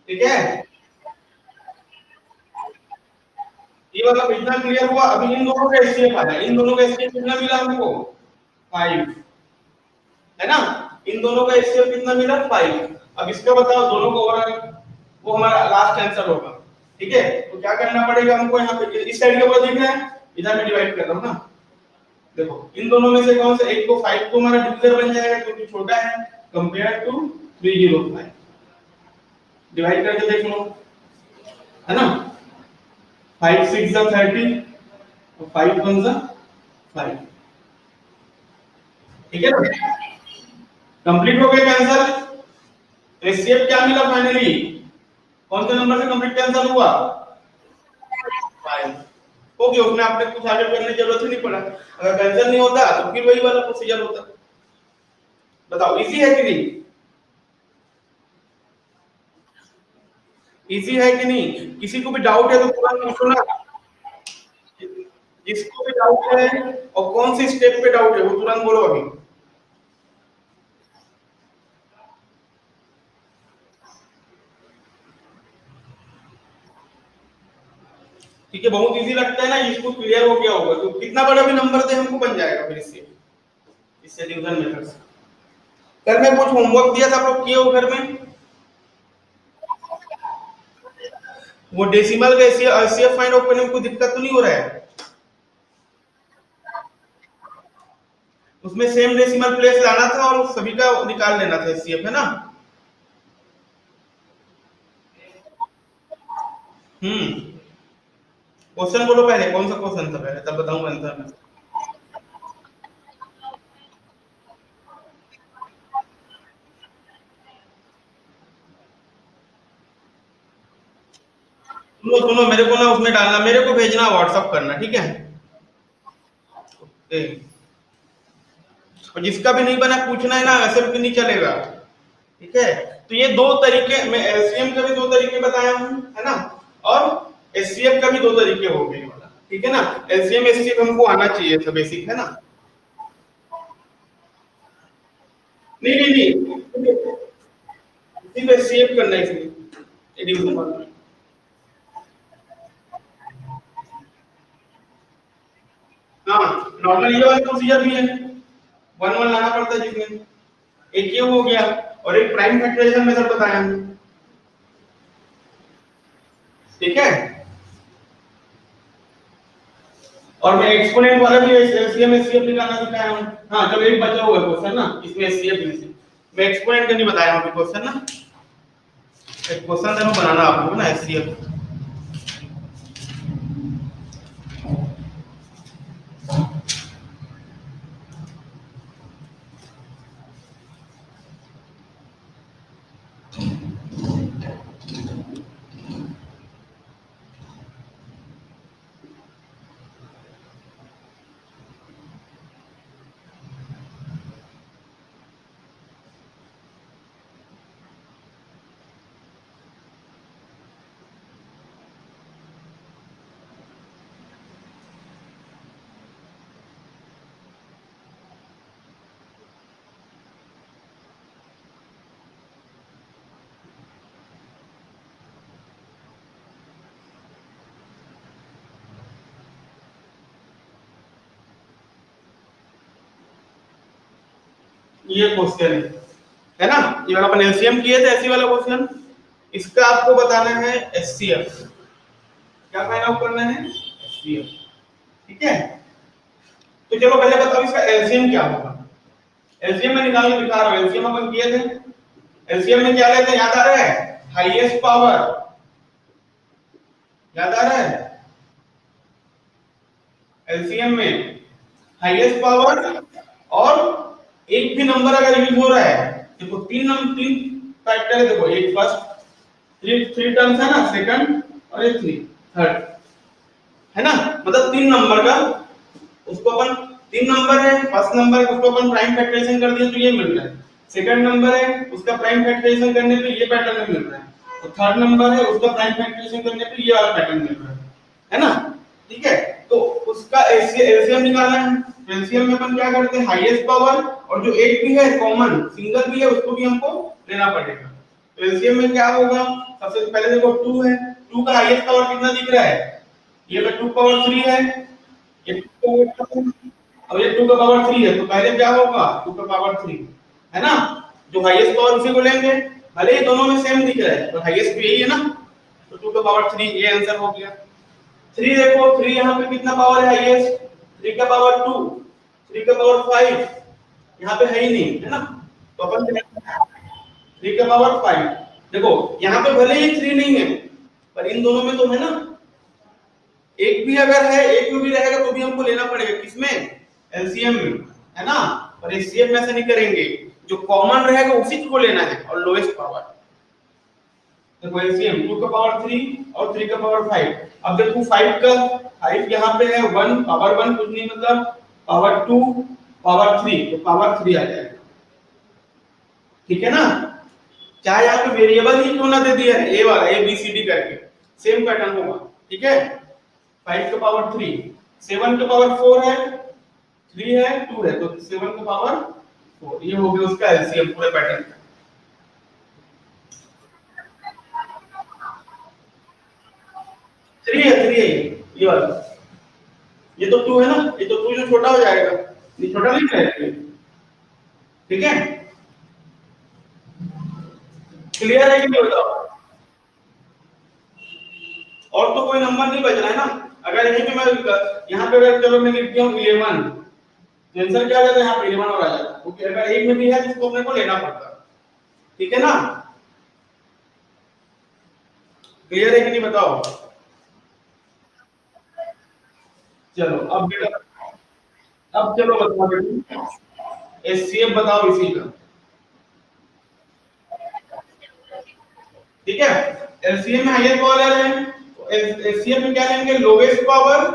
S2: ठीक है, ये वाला कितना क्लियर हुआ? अभी इन दोनों का एचसीएफ आया, इन दोनों का एचसीएफ कितना मिला हमको? 5 है ना? इन दोनों का एचसीएफ कितना मिला? 5। अब इसका बताओ दोनों को ओवरऑल, वो हमारा लास्ट आंसर होगा। ठीक है, तो क्या करना पड़ेगा हमको? यहाँ पे इस साइड के ऊपर दिख रहा है, इधर मैं डिवाइड कर रहा हूँ ना। देखो इन दोनों में से कौन सा एक को 5 को हमारा डिवीजर बन जाएगा क्योंकि छोटा है कंपेयर टू 305। डिवाइड करके देख लो, है ना? 5 6 जा 30 और 5 1 जा 5। ठीक है ना? कंप्लीट हो गया कैंसल। तो एचसीएफ क्या मिला फाइनली? कौन से नंबर से कंप्लीट कैंसल हुआ? 5 हो गया, उसमें आपने कुछ आगे करने की जरूरत ही नहीं पड़ा। अगर कैंसिल नहीं होता तो फिर वही वाला प्रोसीजर होता। बताओ इजी है कि नहीं? इजी है कि नहीं? किसी को भी डाउट है तो तुरंत पूछो ना। जिसको भी डाउट है और कौन सी स्टेप पे डाउट है वो तुरंत बोलो अभी। ठीक है, बहुत इजी लगता है ना, इसको क्लियर हो गया होगा तो कितना बड़ा भी नंबर दे हमको बन जाएगा फिर इससे, इससे डिवीजन मेथड से। घर में कुछ होमवर्क दिया था आप लोग किए हो घर में? वो डेसिमल का एचसीएफ फाइंड आउट करने में कोई दिक्कत तो नहीं हो रहा है? उसमें सेम डेसिमल प्लेस लाना था और सभी का निकाल लेना था एचसीएफ, है ना? क्वेश्चन बोलो पहले, कौन सा क्वेश्चन था पहले, तब बताऊंगा आंसर मैं। सुनो सुनो, मेरे को ना उसमें डालना, मेरे को भेजना, व्हाट्सअप करना, ठीक है? ए, और जिसका भी नहीं बना पूछना है ना, ऐसे भी नहीं चलेगा। ठीक है, तो ये दो तरीके, मैं एलसीएम का भी दो तरीके बताया हूं, है ना? और एचसीएफ का भी दो तरीके हो गए वाला। ठीक है ना? एलसीएम एचसीएफ हमको आना चाहिए था, बेसिक है ना? नहीं नहीं नहीं, सिर्फ एचसीएफ करना है इसमें, डिवीजन वाला। हाँ, नॉर्मल ये वाला प्रोसीजर भी है, वन वन लाना पड़ता है जिसमें। एक ये हो गया, और एक प्राइम फैक्टराइजेशन मेथड बताया हूं। ठीक है, और मैं एक्सपोनेंट वाला भी एलसीएम एचसीएफ निकालना सिखाया हूं। हाँ चलो, एक बचा हुआ क्वेश्चन ना इसमें एचसीएफ में से, मैं एक्सपोनेंट का नहीं बताया हूं क्वेश्चन ना। एक क्वेश्चन जरूर बनाना आप लोग ना एचसीएफ। ये क्वेश्चन है ना, ये वाला अपन एलसीएम किए थे, ऐसी वाला क्वेश्चन। इसका आपको बताना है एचसीएफ। क्या फाइंड आउट करना है? एचसीएफ। ठीक है, तो चलो पहले बताओ इसका एलसीएम क्या होगा। एलसीएम में निकाल के दिखा रहा हूं, एलसीएम अपन किए थे। एलसीएम में क्या लेते हैं, याद आ रहा है? हाईएस्ट पावर, याद आ रहा है? एलसीएम में हाईएस्ट पावर और एक भी नंबर अगर यूज हो रहा है, देखो तीन फैक्टर है, देखो एक फर्स्ट, थ्री टर्म्स है ना, सेकंड और एक थ्री थर्ड, है ना, मतलब तीन नंबर का, उसको अपन तीन नंबर है, फर्स्ट नंबर उसको अपन प्राइम फैक्टराइजेशन कर दिया तो ये मिल रहा है, सेकंड नंबर है उसका प्राइम फैक्टराइजेशन करने पे ये पैटर्न मिल रहा है, और थर्ड नंबर है उसका प्राइम फैक्टराइजेशन करने पे ये वाला पैटर्न मिल रहा है ना। ठीक है, तो उसका एलसीएम निकालना है। एलसीएम में अपन क्या करते हैं, हाईएस्ट पावर और जो एक भी है कॉमन सिंगल भी है उसको भी हमको लेना पड़ेगा। तो एलसीएम में क्या होगा, सबसे पहले देखो 2 है, 2 का हाईएस्ट पावर कितना दिख रहा है, ये में 2 पावर 3 है, ये 2 पावर 2 और ये 2 का पावर 3 है, तो पहले क्या होगा 2 का पावर 3, है ना, जो हाईएस्ट पावर उसी को लेंगे, भले ही दोनों में सेम दिख रहा है पर हाईएस्ट तो यही है ना, तो 2 का पावर 3 ये आंसर हो गया। 3 देखो, 3 यहाँ पे कितना पावर है हाईएस्ट, 3 का पावर 2, 3 का पावर 5 यहाँ पे है ही नहीं, है ना, तो अपन 3 का पावर 5, देखो यहाँ पे भले ही 3 नहीं है पर इन दोनों में तो है ना, एक भी अगर है एक में भी रहेगा तो भी हमको लेना पड़ेगा, किसमें, एलसीएम में, है ना, पर एचसीएफ में ऐसा नहीं करेंगे, जो कॉमन रहेगा उसी को लेना है और लोएस्ट पावर। देखो एलसीएम 2 का पावर 3 और 3 का पावर 5, अब देखो 5 का 5 यहाँ पे है 1 पावर 1 कुछ नहीं मतलब पावर 2 पावर 3, तो पावर 3 आ जाएगा, ठीक है ना, चाहे यहाँ पे वेरिएबल ही क्यों ना दे दिया है ए वाला ए बी सी डी करके, सेम पैटर्न होगा, ठीक है। 5 का पावर 3, 7 का पावर 4 है, 3 है 2 है, तो 7 का पावर 4, ये हो गया उसका एलसीएम पूरे पैटर्न का। 3 है 3 है ये वाला, ये तो 2 है ना, ये तो 2 जो छोटा हो जाएगा, ये छोटा नहीं है, ठीक है, क्लियर है कि नहीं बताओ। और तो कोई नंबर नहीं बच रहा है ना, अगर यहीं पे मैं यहाँ पे अगर चलो मैं लिख दिया हूं 11, तो आंसर क्या आ जाता है यहाँ पे 11 और आ जाता है, क्योंकि अगर एक में भी है जिसको अपने को लेना पड़ता है, ठीक है ना, क्लियर है कि नहीं बताओ। चलो अब बेटा, अब चलो बताओ बेटा, एचसीएफ बताओ इसी का, ठीक है, एलसीएम में हाईएस्ट पावर ले रहे हैं, तो एचसीएफ में क्या लेंगे, लोवेस्ट पावर,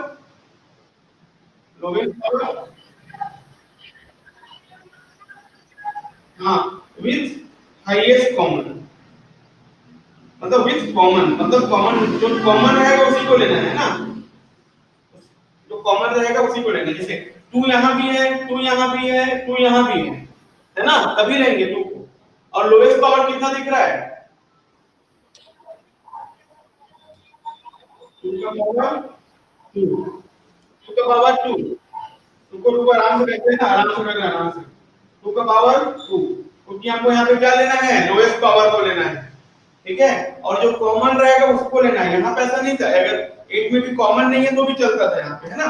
S2: हाँ, विथ हाईएस्ट कॉमन, मतलब विथ कॉमन, मतलब कॉमन जो कॉमन रहेगा उसी को लेना है ना, जो कॉमन रहेगा उसी को लेना है, जैसे 2 यहाँ भी है 2 यहाँ भी है 2 यहाँ भी है ना, तभी लेंगे 2 को, और लोएस्ट पावर कितना दिख रहा है, 2 का पावर 2, 2 का पावर 2, रुको आराम से करते हैं ना, आराम से करना आराम से, 2 का पावर 2, क्योंकि हमको यहाँ पे क्या लेना है, लोएस्ट पावर को लेना है, ठीक है, और जो कॉमन रहेगा उसको लेना है, यहाँ पे ऐसा नहीं था, अगर एक में भी कॉमन नहीं है तो भी चलता था यहाँ पे, है ना,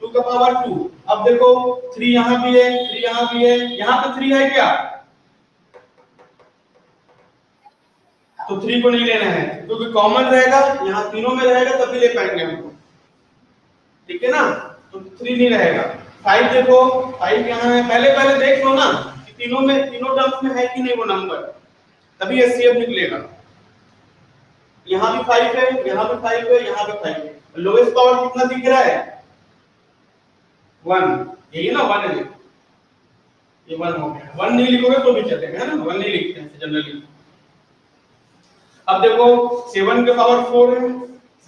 S2: 2 का पावर 2, अब देखो 3 यहाँ भी है 3 यहाँ भी है, यहाँ पे 3 है क्या, तो 3 को नहीं लेना है क्योंकि कॉमन रहेगा, यहाँ तीनों में रहेगा तभी ले पाएंगे हमको, ठीक है ना, तो 3 नहीं रहेगा। 5 देखो 5 यहाँ है, पहले पहले देख लो ना कि तीनों में तीनों टर्म्स में है कि नहीं वो नंबर, तभी एचसीएफ निकलेगा। यहाँ भी 5 है यहाँ भी 5 है यहाँ पे 5 है, लोएस्ट पावर कितना दिख रहा है, 1, यही ना 1 है, ये 1 हो गया, 1 नहीं लिखोगे तो भी चलेगा, है ना, 1 नहीं लिखते हैं जनरली। अब देखो 7 के पावर 4 है,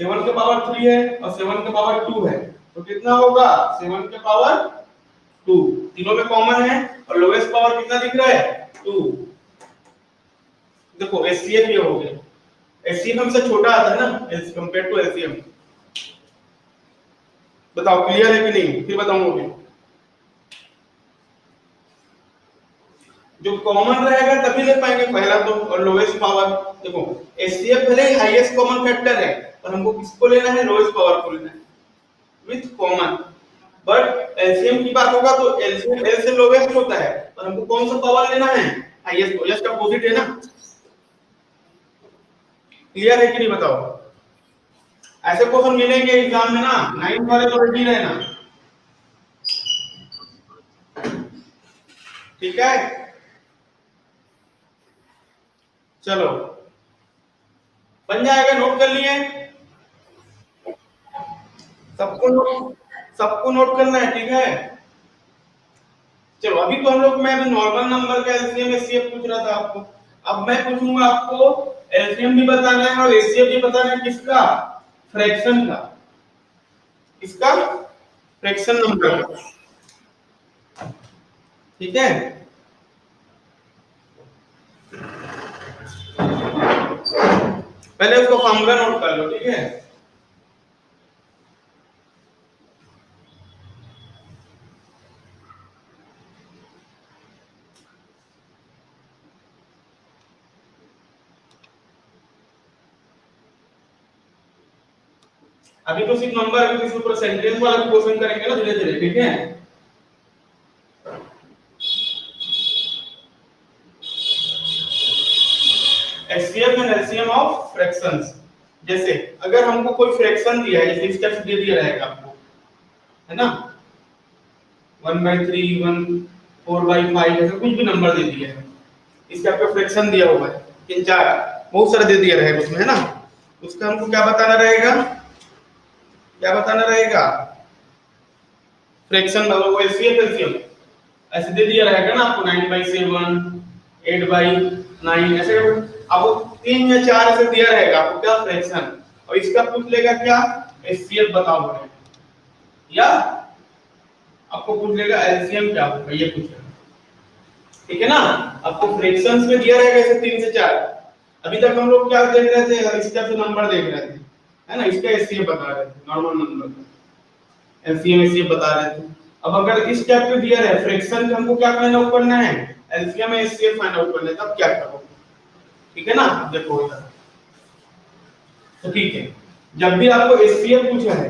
S2: 7 के पावर 3 है और 7 के पावर 2 है, तो कितना होगा 7 के पावर 2, तीनों में कॉमन है और लोएस्ट पावर कितना दिख रहा है 2, देखो एचसीएफ ये हो गया, एचसीएफ हमसे छोटा आता है ना एज कंपेयर टू एलसीएम, बताओ क्लियर है कि नहीं, फिर बताऊंगा। जो कॉमन रहेगा तभी ले पाएंगे पहला तो, और लोएस्ट पावर। देखो एचसीएफ भले हाईएस्ट कॉमन फैक्टर है, पर हमको किसको लेना है, लोएस्ट पावर को लेना है विथ कॉमन। बट एलसीएम की बात होगा तो एलसीएम एल से लोएस्ट होता है, पर हमको कौन सा पावर लेना है, हाईएस्ट को, जस्ट अपोजिट है ना। क्लियर है कि नहीं बताओ। ऐसे क्वेश्चन मिलेंगे एग्जाम में ना, 9 वाले तो रेडी रहना, ठीक है। चलो बन जाएगा, नोट कर लिए, सबको नोट करना है, ठीक है। चलो अभी तो हम लोग, मैं नॉर्मल नंबर का एलसीएम एचसीएफ पूछ रहा था आपको, अब मैं पूछूंगा आपको एलसीएम भी बताना है और एचसीएफ भी बताना है, किसका, फ्रैक्शन का, किसका, फ्रैक्शन नंबर का, ठीक है। पहले उसको फॉर्मूला नोट कर लो, ठीक है। अभी तो सिर्फ नंबर, अभी इसके ऊपर सेंटेंस वाला भी क्वेश्चन करेंगे ना धीरे धीरे, ठीक है। HCF and LCM of fractions. जैसे अगर हमको कोई फ्रैक्शन दिया है, जैसे स्टेप्स दे दिया रहेगा आपको, है ना, 1/3 1 4/5 ऐसे कुछ भी नंबर दे दिया है, इसका आपका फ्रैक्शन दिया हुआ है, 3 4 बहुत सारा दे दिया रहेगा उसमें, है ना। उसका हमको क्या बताना रहेगा, क्या बताना रहेगा, फ्रैक्शन मतलब एचसीएफ एलसीएम ऐसे दे दिया रहेगा ना आपको, 9/7 8/9 ऐसे। अब 3 या 4 ऐसे दिया रहेगा आपको क्या, फ्रैक्शन, और इसका पूछ लेगा क्या, एचसीएफ बताओ बोले, या आपको पूछ लेगा एलसीएम क्या होगा, ये पूछेगा, ठीक है ना। आपको फ्रैक्शंस में दिया रहेगा ऐसे 3 से 4। अभी तक हम लोग क्या देख रहे थे, इसका तो नंबर देख रहे थे, है ना, इसका एचसीएफ बता रहे थे, नॉर्मल नंबर का एलसीएम एचसीएफ बता रहे थे। अब अगर इस टाइप पे दिया है फ्रैक्शन, हमको क्या फाइंड आउट करना है, एलसीएम एचसीएफ फाइंड आउट करना है, तब क्या करोगे, ठीक है ना। देखो इधर तो ठीक है, जब भी आपको एचसीएफ पूछा है,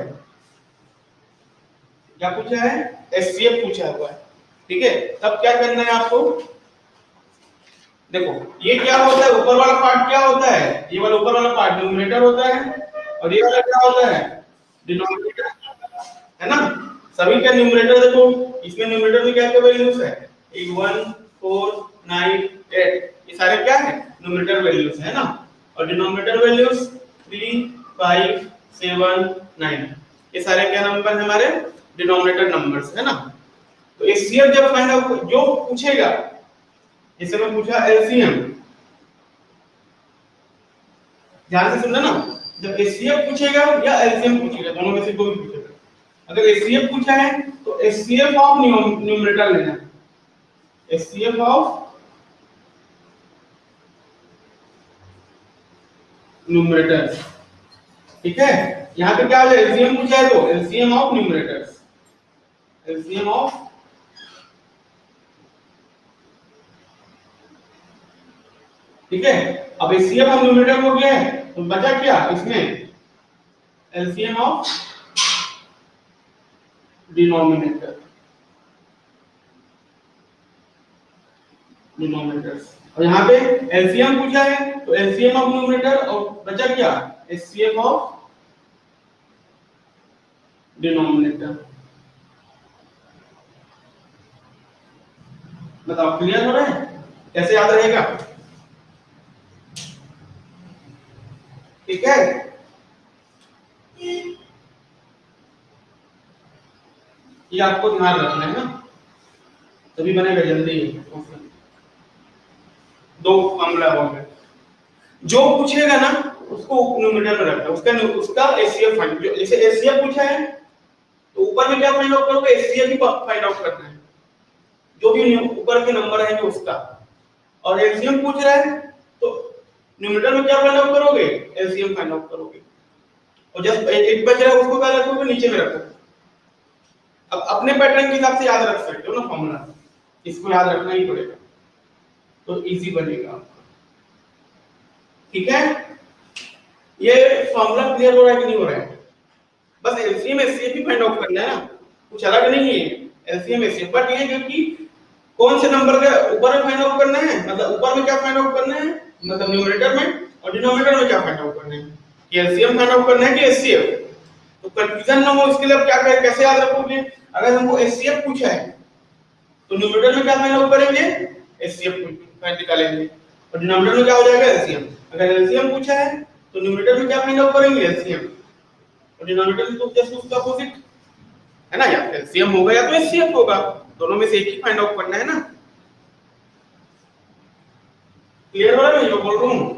S2: क्या पूछा है, एचसीएफ पूछा हुआ है, ठीक है, तब क्या करना है आपको। देखो ये क्या होता है, ऊपर वाला पार्ट क्या होता है, ये वाला ऊपर वाला पार्ट न्यूमरेटर होता है, और ये वाला क्या होता है, डिनोमिनेटर, है ना। सभी का न्यूमरेटर देखो, इसमें न्यूमरेटर में क्या क्या वैल्यूज है, 1 4 9 8, ये सारे क्या है, न्यूमरेटर वैल्यूज है ना। और डिनोमिनेटर वैल्यूज 3 5 7 9, ये सारे क्या नंबर है हमारे, डिनोमिनेटर नंबर्स, है ना। तो एचसीएफ जब फाइंड आउट जो पूछेगा, जैसे मैं पूछा एलसीएम, ध्यान से सुनना ना, जब एचसीएफ पूछेगा या एलसीएम पूछेगा, दोनों में से कोई भी पूछेगा, अगर एचसीएफ पूछा है तो एचसीएफ ऑफ न्यूमरेटर लेना है, एचसीएफ ऑफ न्यूमरेटर, ठीक है। यहाँ पे क्या है, एलसीएम पूछा है तो LCM of numerators, LCM of, ठीक है। अब एचसीएफ ऑफ न्यूमरेटर हो गया है, तो बचा क्या इसमें, एलसीएम ऑफ डिनोमिनेटर, डिनोमिनेटर्स। और यहाँ पे एलसीएम पूछा है तो एलसीएम ऑफ न्यूमरेटर, और बचा क्या, एचसीएफ ऑफ डिनोमिनेटर। बताओ क्लियर हो रहा है, कैसे याद रहेगा, ठीक है। ये आपको ध्यान रखना है ना, तभी बनेगा जल्दी। दो मामला हो गए, जो पूछेगा ना उसको न्यूमरेटर में रखना, उसका एचसीएफ फाइंड, जैसे एचसीएफ पूछा है तो ऊपर में क्या फाइंड आउट करोगे, एचसीएफ ही फाइंड आउट करना है, जो भी ऊपर के नंबर है उसका। और एलसीएम पूछ रहा है तो न्यूमरेटर में क्या फाइंड आउट करोगे, एलसीएम फाइंड आउट करोगे, और जब एक बच रहा है उसको क्या रखोगे, नीचे में रखोगे। अब अपने पैटर्न के हिसाब से याद रख सकते हो ना फॉर्मूला, इसको याद रखना ही पड़ेगा, तो इजी बनेगा आपका। ठीक है, ये फॉर्मूला क्लियर हो रहा है कि नहीं हो रहा है? बस एलसीएम एचसीएफ ही फाइंड आउट करना है ना, कुछ अलग नहीं है एलसीएम एचसीएफ। बट ये जो कि कौन से नंबर के ऊपर में फाइंड आउट करना है, मतलब ऊपर में क्या फाइंड आउट करना है, मतलब न्यूमरेटर में, और डिनोमिनेटर में क्या फाइंड आउट करना है, कि एलसीएम फाइंड आउट करना है कि एचसीएफ। तो कंफ्यूजन ना हो इसके लिए आप क्या करें, कैसे याद रखोगे? अगर हमको एचसीएफ पूछा है तो न्यूमरेटर में क्या फाइंड आउट करेंगे, एचसीएफ फाइंड निकालेंगे, और डिनोमिनेटर में क्या हो जाएगा, एलसीएम। अगर एलसीएम पूछा है तो न्यूमरेटर में क्या फाइंड आउट करेंगे, एलसीएम, और डिनोमिनेटर में तो जस्ट उसका अपोजिट है ना, या एलसीएम होगा या तो एचसीएफ होगा, दोनों में से एक ही फाइंड आउट करना है ना। क्लियर हो रहा है मैं जो बोल रहा हूं?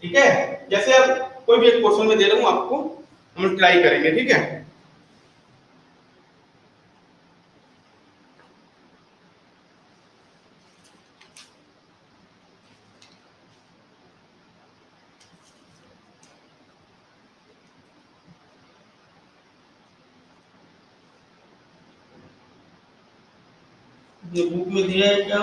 S2: ठीक है, जैसे अब कोई भी एक क्वेश्चन में दे रहा हूं आपको, हम ट्राई करेंगे, ठीक है। ये बुक में दिया है क्या?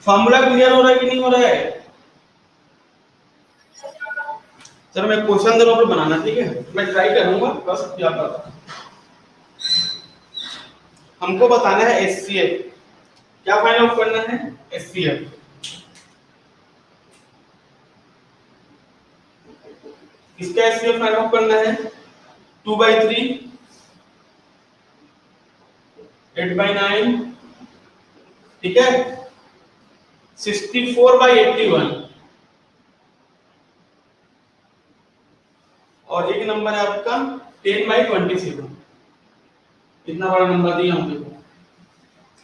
S2: फॉर्मूला क्लियर हो रहा है कि नहीं हो रहा है? सर मैं क्वेश्चन दे रहा हूं, बनाना, ठीक है, मैं ट्राई करूंगा, बस क्या पता। हमको बताना है एचसीएफ, क्या फाइंड आउट करना है, एचसीएफ। इसका एचसीएफ फाइंड आउट करना है 2/3, 8/9, ठीक है, 64/81, और एक नंबर है आपका 10/27। इतना बड़ा नंबर दिया हमको,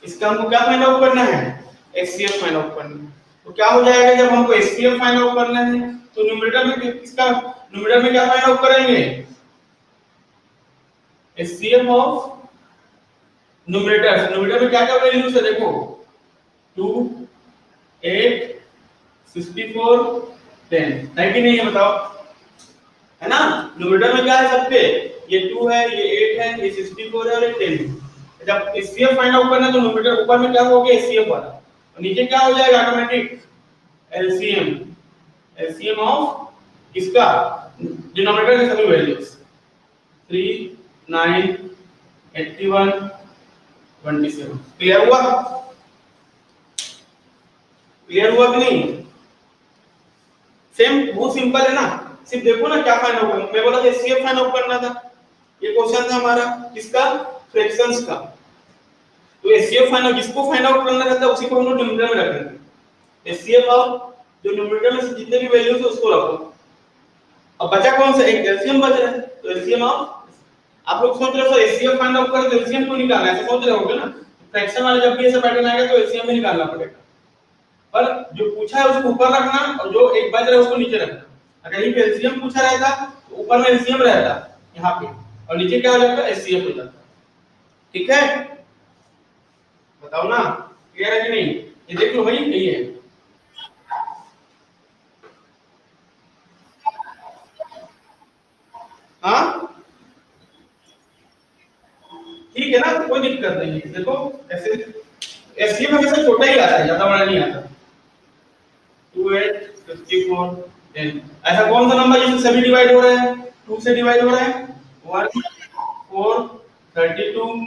S2: इसका हमको क्या फाइंड आउट करना है, एचसीएफ फाइंड आउट करना है। तो क्या हो जाएगा, जब हमको एचसीएफ फाइंड आउट करना है तो न्यूमरेटर में इसका, न्यूमरेटर में क्या फाइंड आउट करेंगे, एचसीएफ ऑफ न्यूमरेटर। न्यूमरेटर में क्या क्या वैल्यूज है देखो, 2, 8, 64, 10 है कि नहीं है, बताओ, है ना। न्यूमरेटर में क्या है सबके, ये 2 है, ये 8 है, ये 64 है और ये 10 है। जब एचसीएफ फाइंड आउट करना है तो न्यूमरेटर ऊपर में क्या हो गया, एचसीएफ वाला, और नीचे क्या हो जाएगा, ऑटोमेटिक एलसीएम, एलसीएम ऑफ इसका डिनोमिनेटर के सभी वैल्यूज 3, 9, 81, 27। क्लियर हुआ, क्लियर हुआ कि नहीं? सेम, बहुत सिंपल है ना, सिर्फ देखो ना क्या फाइंड आउट करना। मैं बोला था एचसीएफ फाइंड आउट करना था, ये क्वेश्चन था हमारा किसका, फ्रैक्शंस का। तो एचसीएफ फाइंड आउट, जिसको फाइंड आउट करना रहता है उसी को हम लोग न्यूमरेटर में रखेंगे। एचसीएफ ऑफ जो न्यूमरेटर में से जितने भी वैल्यूज है उसको रखो। अब बचा कौन सा, एक एलसीएम बच रहा है, तो एलसीएम ऑफ, आप लोग सोच रहे हो सर एचसीएफ फाइंड आउट करें तो एलसीएम को निकालना है, ऐसा सोच रहे होगे ना। फ्रैक्शन वाले जब भी ऐसा पैटर्न आएगा तो एलसीएम में निकालना पड़ेगा, पर जो पूछा है उसको ऊपर रखना और जो एक बच रहा है उसको नीचे रखना। अगर यहीं पे एलसीएम पूछा रहता तो ऊपर में एलसीएम रहता यहाँ पे, और नीचे क्या हो जाता, एचसीएफ हो जाता। ठीक है, बताओ ना, क्लियर है कि नहीं? ये देख लो भाई, यही है। हाँ ठीक है ना, कोई दिक्कत नहीं है। देखो ऐसे एचसीएफ हमेशा छोटा ही आता है, ज्यादा बड़ा नहीं आता। 2, 8, 54, 10। ऐसा कौन सा नंबर जिससे सभी डिवाइड हो रहे हैं, 2 से डिवाइड हो रहा है, 1, 4, 32,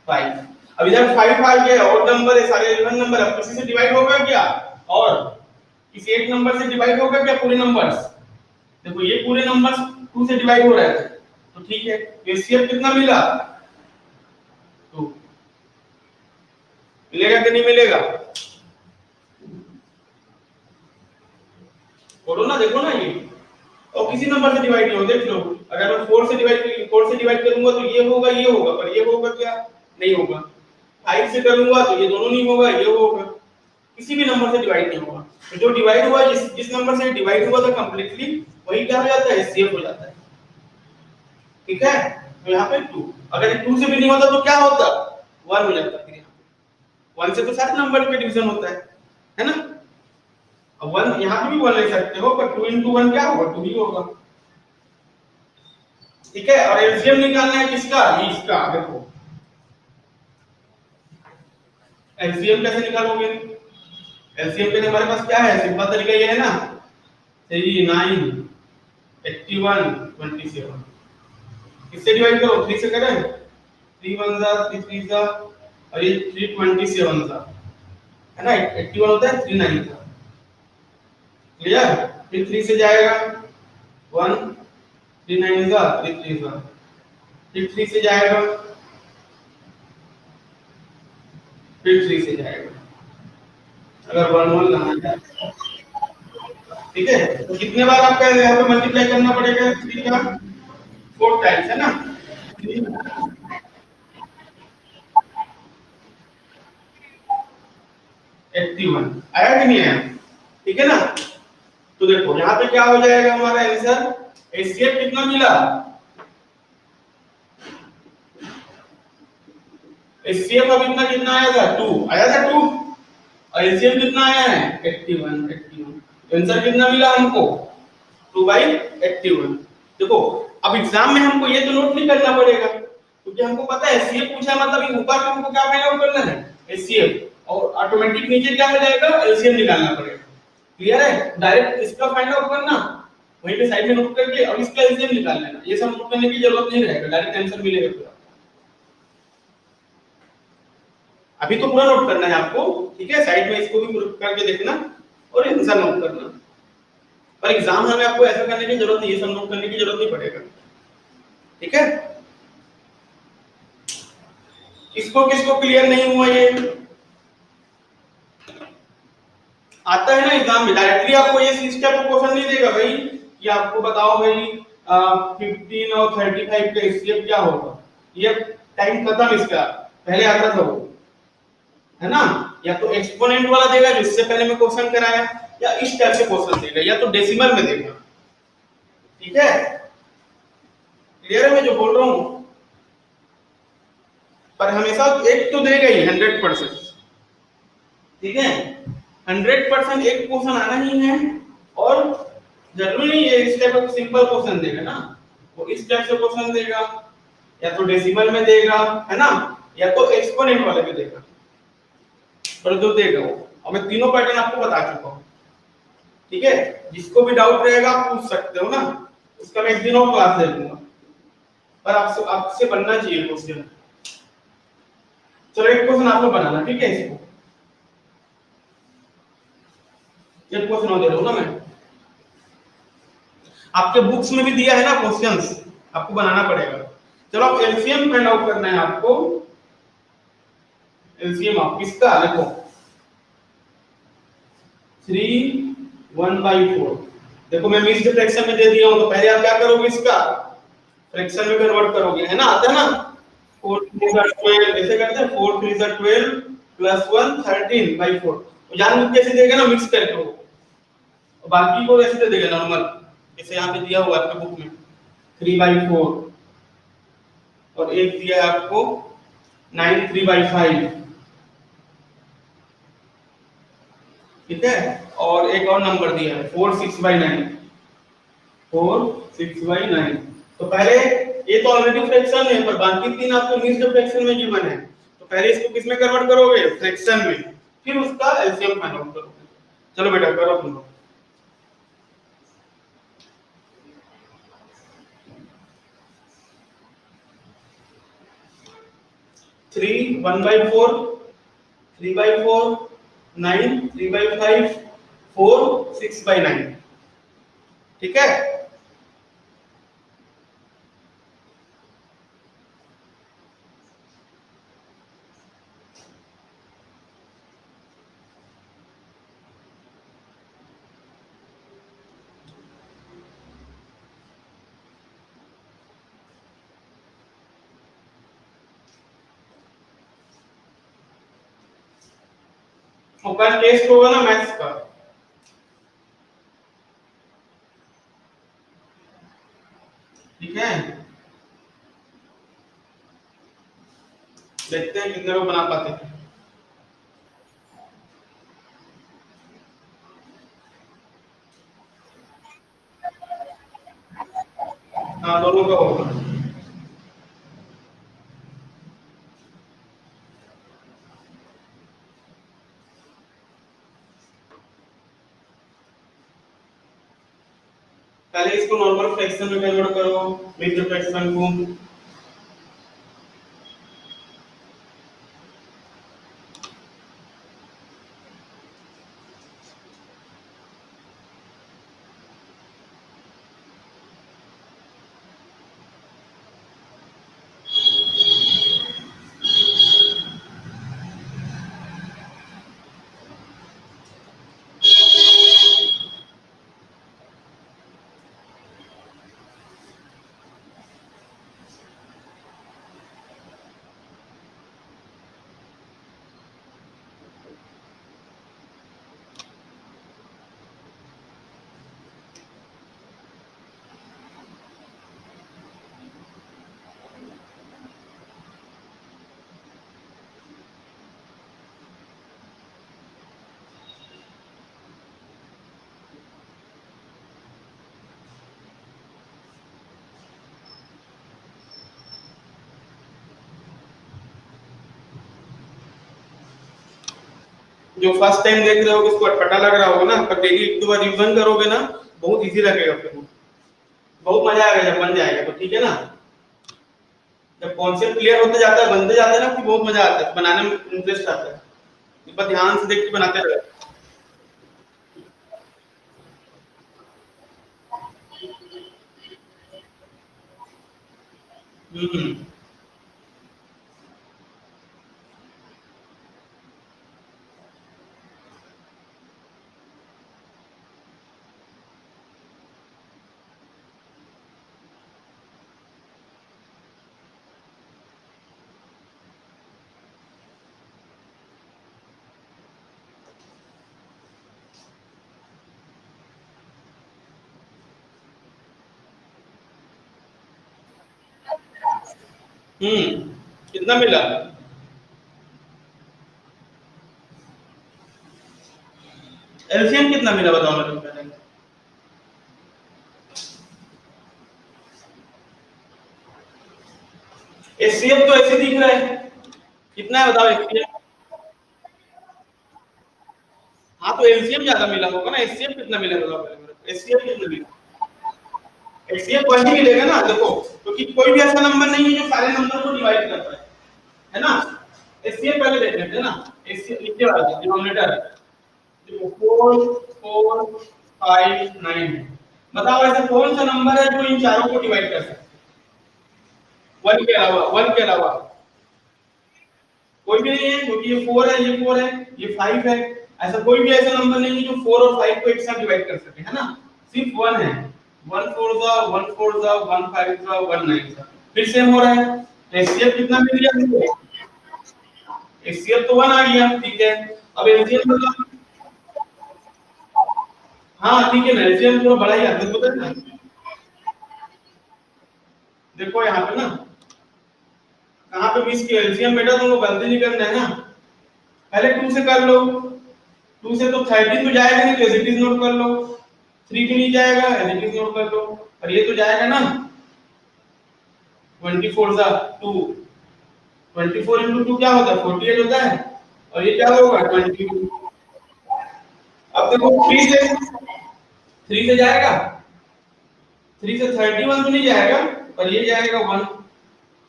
S2: 5। अब इधर 5 आ गया, और नंबर है सारे इवन नंबर, अब किसी से डिवाइड होगा क्या, और इस 8 नंबर से डिवाइड होगा क्या पूरे नंबर्स? देखो ये पूरे नंबर्स 2 से डिवाइड हो रहे थे, तो ठीक है, एचसीएफ कितना मिला, 2। मिलेगा कि नहीं मिलेगा, बोलो ना, देखो ना ये, और किसी नंबर से डिवाइड नहीं हो, देख लो। अगर मैं 4 से डिवाइड करूंगा तो ये होगा, पर ये होगा क्या, नहीं होगा। 5 से करूंगा तो ये दोनों नहीं होगा, ये होगा। किसी भी नंबर से डिवाइड नहीं होगा। तो जो डिवाइड हुआ, जिस नंबर से डिवाइड हुआ था कंप्लीटली, वही क्या हो जाता है, एचसीएफ हो जाता है। ठीक है, तो यहाँ पे 2, अगर 2 से भी नहीं होता तो क्या होता, 1 हो जाता। फिर 1 से तो सारे नंबर पे डिवीजन होता है ना। अब 1 यहाँ पे भी 1 ले सकते हो, पर 2 into 1 क्या होगा, 2 ही होगा। ठीक है, और एलसीएम निकालना है किसका, ये इसका। देखो एलसीएम कैसे निकालोगे? एलसीएम के लिए हमारे पास क्या है, सिंपल तरीका ये है ना, 3 9 81 27। किससे डिवाइड करो, 3 से करें, 3 1 जा 3 3 जा, और ये 3 27 जा, है ना, 81 होता है 3 9 जा, क्लियर। फिर 3 से जाएगा 1, 3 9 जा 3 3 जा, फिर 3 से जाएगा, फिर 3 से जाएगा, अगर 1 1 लाना है, ठीक है। तो कितने बार आपका यहाँ पे मल्टीप्लाई करना पड़ेगा 3 का, 4 टाइम्स, है ना। 81 आया कि नहीं आया, ठीक है ना। तो देखो यहाँ पे क्या हो जाएगा हमारा आंसर, एचसीएफ कितना मिला, एचसीएफ अब इतना कितना आया था, 2 आया था 2, और एचसीएफ कितना आया है 81 81, आंसर कितना मिला हमको 2/81। देखो अब एग्जाम में हमको ये तो नोट नहीं करना पड़ेगा, क्योंकि हमको पता है एचसीएफ पूछा मतलब ये ऊपर का हमको क्या फाइंड आउट करना है, एचसीएफ, और ऑटोमेटिक नीचे क्या हो जाएगा, एलसीएम निकालना पड़ेगा। क्लियर है, डायरेक्ट इसका फाइंड आउट करना, वहीं पे साइड में नोट करके अब इसका एलसीएम निकाल लेना, ये सब नोट करने की जरूरत नहीं रहेगा, डायरेक्ट आंसर मिलेगा पूरा। अभी तो पूरा नोट करना है आपको, ठीक है, साइड में इसको भी करके देखना और आंसर नोट करना, पर एग्जाम में आपको ऐसा करने की जरूरत नहीं, ये सब नोट करने की जरूरत नहीं पड़ेगा, ठीक है। किसको किसको क्लियर नहीं हुआ, ये आता है ना एग्जाम में, डायरेक्टली आपको ये सिस्टम का क्वेश्चन नहीं देगा भाई कि आपको बताओ भाई 15 और 35 का एचसीएफ क्या होगा, ये टाइम खत्म इसका, पहले आता था वो, है ना। या तो एक्सपोनेंट वाला देगा जो इससे पहले मैं क्वेश्चन कराया, या इस टाइप से क्वेश्चन देगा, या तो डेसिमल में देगा, ठीक है। क्लियर है मैं जो बोल रहा हूं, पर हमेशा एक तो देगा ही 100%, ठीक है, 100% एक क्वेश्चन आना ही है, और जरूरी नहीं है इस टाइप का सिंपल क्वेश्चन देगा ना, वो इस टाइप से क्वेश्चन देगा, या तो डेसिमल में देगा, है ना, या तो एक्सपोनेंट वाले में देगा, पर जो देगा वो, और मैं तीनों पैटर्न आपको बता चुका हूं, ठीक है। जिसको भी डाउट रहेगा आप पूछ सकते हो ना, उसका मैं एक दिन और क्लास ले लूंगा, पर आपसे आपसे बनना चाहिए क्वेश्चन। चलो एक क्वेश्चन आप लोग बनाना, ठीक है, इसको एक क्वेश्चन और दे रहा हूं ना मैं, आपके बुक्स में भी दिया है ना क्वेश्चंस, आपको बनाना पड़ेगा। चलो आप एलसीएम फाइंड आउट करना है आपको, एलसीएम आप किसका, देखो 3 1/4, देखो मैं मिक्स्ड फ्रैक्शन में दे दिया हूं, तो पहले आप क्या करोगे, इसका फ्रैक्शन में कन्वर्ट करोगे, है ना, आता है ना, 4 3 12 ऐसे करते हैं, 4 3 12 प्लस 1 13/4, तो जानबूझ के ऐसे देगा ना मिक्स करके वो, और बाकी को ऐसे दे देगा नॉर्मल, जैसे यहाँ पे दिया हुआ है आपके बुक में 3/4, और एक दिया है आपको 9 3/5, ठीक है, और एक और नंबर दिया है 4 6/9, 4 6/9। तो पहले ये तो ऑलरेडी फ्रैक्शन है, पर बाकी तीन आपको मिक्स्ड फ्रैक्शन में गिवन है, तो पहले इसको किस में कन्वर्ट करोगे, फ्रैक्शन में, फिर उसका एलसीएम फाइंड आउट करोगे। चलो बेटा करो तुम लोग। 3 1/4 3/4 9 3/5 4 6/9, ठीक है। और कल टेस्ट होगा ना मैथ्स का, ठीक है, देखते हैं कितने लोग बना पाते हैं। हाँ दोनों का होगा, पहले इसको नॉर्मल फ्रैक्शन में कन्वर्ट करो, मिक्स्ड फ्रैक्शन को। जो फर्स्ट टाइम देख रहे हो इसको अटपटा लग रहा होगा ना, पर डेली एक दो बार रिवीजन करोगे ना, बहुत इजी लगेगा फिर, बहुत मजा आएगा जब बन जाएगा तो, ठीक है ना। जब कॉन्सेप्ट क्लियर होते जाता है, बनते जाते हैं ना, फिर बहुत मजा आता है, बनाने में इंटरेस्ट आता है, इस पर ध्यान से देख के बनाते रहो। हम्म कितना मिला? एलसीएम कितना मिला बताओ मेरे को पहले। एचसीएफ तो ऐसे दिख रहा है, कितना है बताओ एचसीएफ? हाँ तो एलसीएम ज्यादा मिला होगा ना, एचसीएफ कितना मिला बताओ पहले मेरे को, एचसीएफ कितना मिला? एचसीएफ वही मिलेगा ना, देखो, क्योंकि कोई भी ऐसा नंबर नहीं है जो सारे नंबर को डिवाइड कर पाए, है ना। एचसीएफ पहले देख लेते हैं ना, एचसीएफ नीचे वाला डिनोमिनेटर, देखो 4 4 5 9 है। बताओ ऐसा कौन सा नंबर है जो इन चारों को डिवाइड कर सकता है? वन के अलावा, वन के अलावा कोई भी नहीं है, क्योंकि ये 4 है, ये 4 है, ये 5 है। ऐसा कोई भी ऐसा नंबर नहीं है जो 4 और 5 को एक साथ डिवाइड कर सके, है ना। सिर्फ 1 है, 1 4 जा 1 4 जा 1 5 जा 1 9 जा, फिर सेम हो रहा है। तो एचसीएफ कितना मिल गया मुझे? एचसीएफ तो 1 आ गया, ठीक है। अब एलसीएम मतलब, हाँ ठीक है ना, एलसीएम थोड़ा बड़ा ही आता है, पता है ना। देखो यहाँ पे ना, कहाँ पे मिस किया एलसीएम, बेटा तुमको गलती नहीं करना है ना। पहले 2 से कर लो, 2 से तो 13 तो जाएगा नहीं, तो एज इट इज नोट कर लो। 3 भी नहीं जाएगा, एज इट इज नोट कर लो। और ये तो जाएगा ना, 24 जा 2, 24 into 2 क्या होता है, 48 होता है। और ये क्या होगा 22। अब देखो 3 से जाएगा, 3 से 31 तो नहीं जाएगा, पर ये जाएगा 1।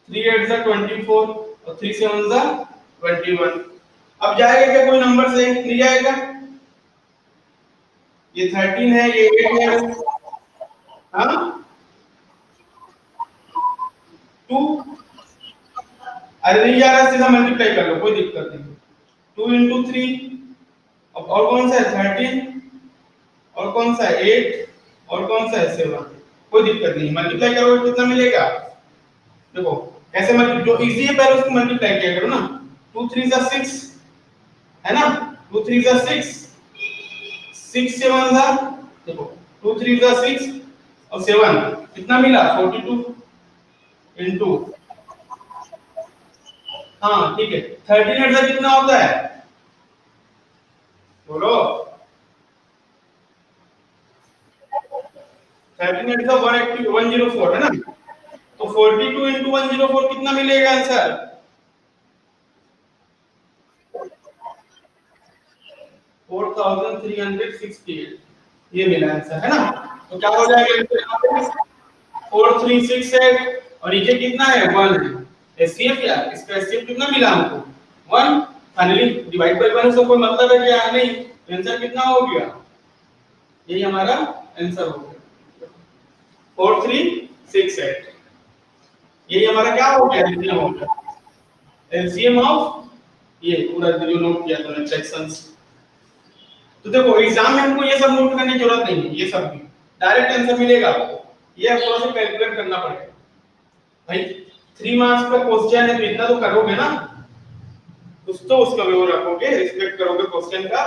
S2: 3 8 जा 24 और 3 7 जा 21। अब जाएगा क्या कोई नंबर से? नहीं जाएगा। ये 13 है, ये 8 है, हाँ 2। अरे नहीं जा रहा, सीधा मल्टीप्लाई कर लो, कोई दिक्कत नहीं। 2 into 3, अब और कौन सा है 13, और कौन सा है 8, और कौन सा है 7। कोई दिक्कत नहीं, मल्टीप्लाई करोगे कितना मिलेगा? देखो कैसे मल्टीप्लाई, जो इजी है पहले उसको मल्टीप्लाई किया करो ना। 2 3 जा 6, है ना। 2 3 जा 6, 6 7 जा, देखो 2 3 जा 6 और 7 कितना मिला 42 into, हाँ ठीक है। 13 8 कितना होता है बोलो? 13 8 180 104 है ना। तो 42 into 104 कितना मिलेगा आंसर? 4368, ये मिला आंसर, है ना। तो क्या हो जाएगा 4 3 6 8 और नीचे कितना है 1 है एचसीएफ क्या इसका एचसीएफ कितना मिला हमको 1 फाइनली डिवाइड बाय 1 से कोई मतलब है क्या नहीं आंसर कितना हो गया यही हमारा आंसर हो गया 4 3 6 8 यही हमारा क्या हो गया एलसीएम हो गया एलसीएम ऑफ ये पूरा जो नोट किया था सेक्शंस तो देखो एग्जाम में हमको ये सब नोट करने की जरूरत नहीं है ये सब भी डायरेक्ट आंसर मिलेगा आपको ये थोड़ा सा कैलकुलेट करना पड़ेगा भाई 3 मार्क्स का क्वेश्चन है तो इतना तो करोगे ना कुछ तो उसका वो रखोगे रिस्पेक्ट करोगे क्वेश्चन का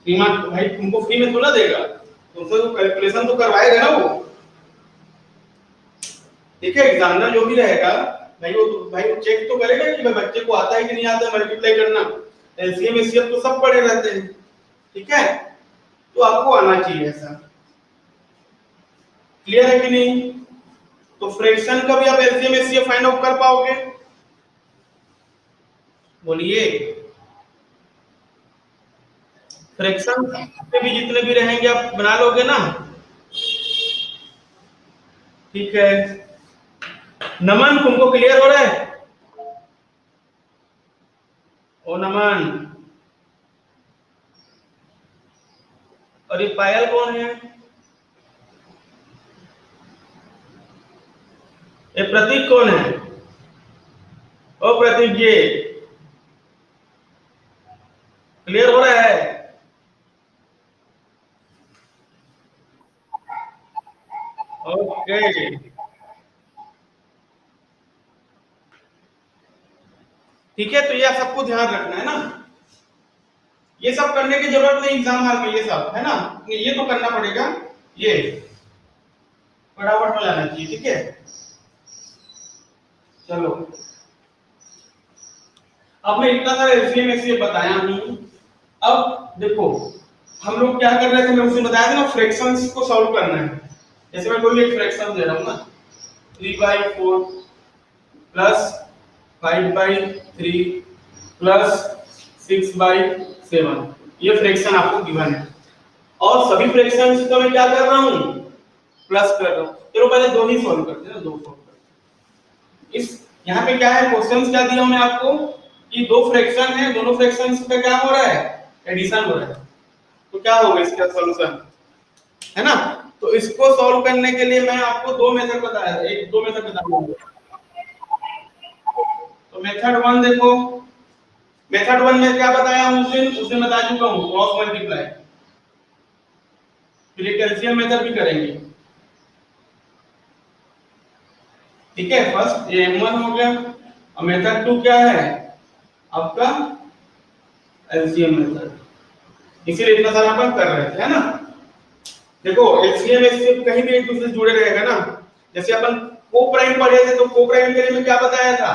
S2: 3 मार्क्स भाई तुमको फ्री में थोड़ा देगा तुमसे तो कैलकुलेशन तो करवाएगा ना वो ठीक है एग्जामिनर जो भी रहेगा भाई वो चेक तो करेगा कि भाई बच्चे को आता है कि नहीं आता है मल्टीप्लाई करना एलसीएम एचसीएफ तो सब पढ़े रहते हैं ठीक है तो आपको आना चाहिए ऐसा क्लियर है कि नहीं तो फ्रैक्शन का भी आप एलसीएम एचसीएफ फाइंड आउट कर पाओगे बोलिए फ्रैक्शन पे भी जितने भी रहेंगे आप बना लोगे ना ठीक है नमन तुमको क्लियर हो रहा है ओ नमन और ये पायल कौन है ये प्रतीक कौन है ओ प्रतीक जी क्लियर हो रहा है ओके ठीक है तो ये सबको ध्यान रखना है ना ये सब करने की जरूरत नहीं एग्जाम हॉल में ये सब है ना ये तो करना पड़ेगा ये फटाफट हो जाना चाहिए ठीक है चलो अब मैं इतना सारा एलसीएम एचसीएफ बताया हूं अब देखो हम लोग क्या कर रहे थे मैं उसे बताया था ना फ्रैक्शंस को सॉल्व करना है जैसे मैं कोई एक फ्रैक्शन दे रहा हूं ना 3/4 प्लस 5/3 प्लस 6/7 ये फ्रैक्शन आपको गिवन है और सभी फ्रैक्शंस को मैं क्या कर रहा हूं प्लस कर रहा हूं चलो पहले दो ही सॉल्व करते हैं ना दो सॉल्व करते हैं इस यहां पे क्या है क्वेश्चंस क्या दिया हमने आपको कि दो फ्रैक्शन है दोनों फ्रैक्शंस का क्या हो रहा है एडिशन हो रहा है तो क्या होगा इसका सॉल्यूशन है ना तो इसको सॉल्व करने के लिए मैं आपको दो मेथड बताया दो मेथड बताऊंगा तो मेथड 1 देखो मेथड 1 में क्या बताया हूं उसे बता चुका हूं क्रॉस मल्टीप्लाई फिर कैल्शियम मेथड भी करेंगे ठीक है फर्स्ट ये m1 हो गया और मेथड 2 क्या है आपका एलसीएम मेथड इसीलिए इतना सारा अपन कर रहे थे है ना देखो एलसीएम एचसीएफ कहीं भी एक दूसरे से जुड़े रहेगा ना जैसे अपन को प्राइम पढ़े थे तो को प्राइम के लिए में क्या बताया था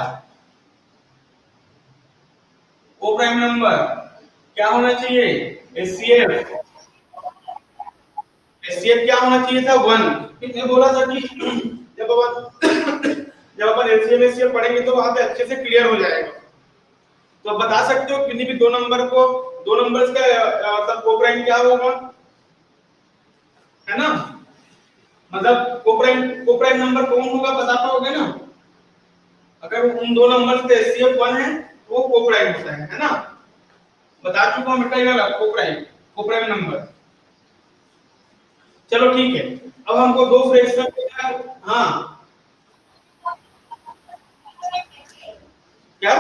S2: को प्राइम नंबर क्या होना चाहिए एचसीएफ एचसीएफ क्या होना चाहिए था 1 कितने बोला था कि जब अपन एलसीएम एचसीएफ पढ़ेंगे तो वहां पे अच्छे से क्लियर हो जाएगा तो आप बता सकते हो किन्हीं भी दो नंबर्स का मतलब को प्राइम क्या होगा है ना मतलब को प्राइम नंबर कौन होगा बता पाओगे ना अगर उन दो नंबर्स का एचसीएफ 1 है तो वो को प्राइम होता है ना बता चुका हूं बेटा ये को प्राइम नंबर चलो ठीक है अब हमको दो फ्रैक्शन हाँ क्या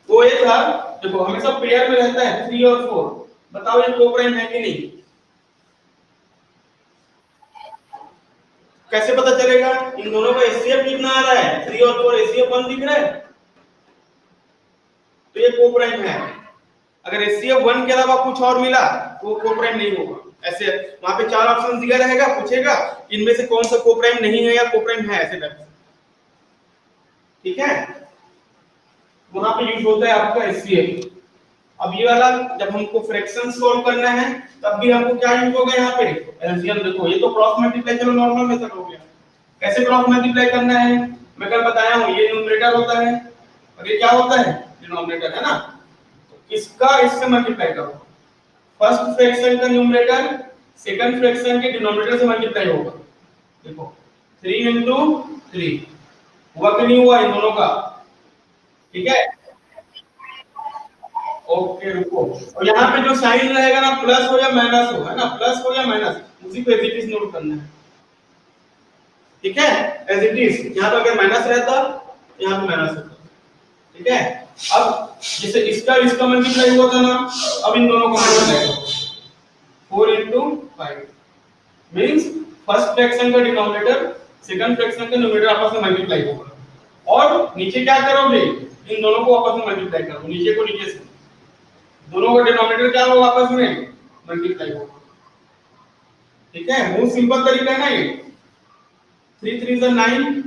S2: वो ये था देखो हमेशा पेयर में रहता है 3 और 4 बताओ ये को प्राइम है कि नहीं कैसे पता चलेगा इन दोनों का एचसीएफ कितना आ रहा है 3 और 4 एचसीएफ 1 दिख रहा है तो ये को प्राइम है अगर एचसीएफ 1 के अलावा कुछ और मिला तो को प्राइम नहीं होगा ऐसे वहां पे चार ऑप्शन दिया रहेगा पूछेगा इनमें से कौन सा को प्राइम नहीं है या को प्राइम है ऐसे करके ठीक है वहां पे यूज होता है आपका एचसीएफ अब ये वाला जब हमको फ्रैक्शन सॉल्व करना है तब भी हमको क्या यूज होगा यहाँ पे एलसीएम देखो ये तो क्रॉस मल्टीप्लाई चलो नॉर्मल मेथड हो गया कैसे क्रॉस मल्टीप्लाई करना है मैं कल बताया हूँ ये न्यूमरेटर होता है और ये क्या होता है डिनोमिनेटर है ना इसका इससे मल्टीप्लाई करो। फर्स्ट फ्रैक्शन का न्यूमरेटर सेकंड फ्रैक्शन के डिनोमिनेटर से मल्टीप्लाई होगा। देखो 3 into 3 हुआ कि नहीं हुआ इन दोनों का? ठीक है, ओके रुको। और यहाँ पे जो साइन रहेगा ना, प्लस हो या माइनस हो, है ना, प्लस हो या माइनस, उसी को एज इट इज नोट करना है। ठीक है, एज इट इज। यहाँ पे अगर माइनस रहता तो यहाँ पे माइनस होता। ठीक है, अब जैसे इसका मल्टीप्लाई हुआ था ना, अब इन दोनों को मल्टीप्लाई करो। 4 into 5 मींस फर्स्ट फ्रैक्शन का डिनोमिनेटर सेकंड फ्रैक्शन का न्यूमरेटर आपस में मल्टीप्लाई होगा। और नीचे क्या करोगे, इन दोनों को आपस में मल्टीप्लाई करो, नीचे को नीचे से, दोनों का डिनोमिनेटर क्या होगा आपस में मल्टीप्लाई होगा। ठीक है, बहुत सिंपल तरीका है ना ये। 3 3 is 9,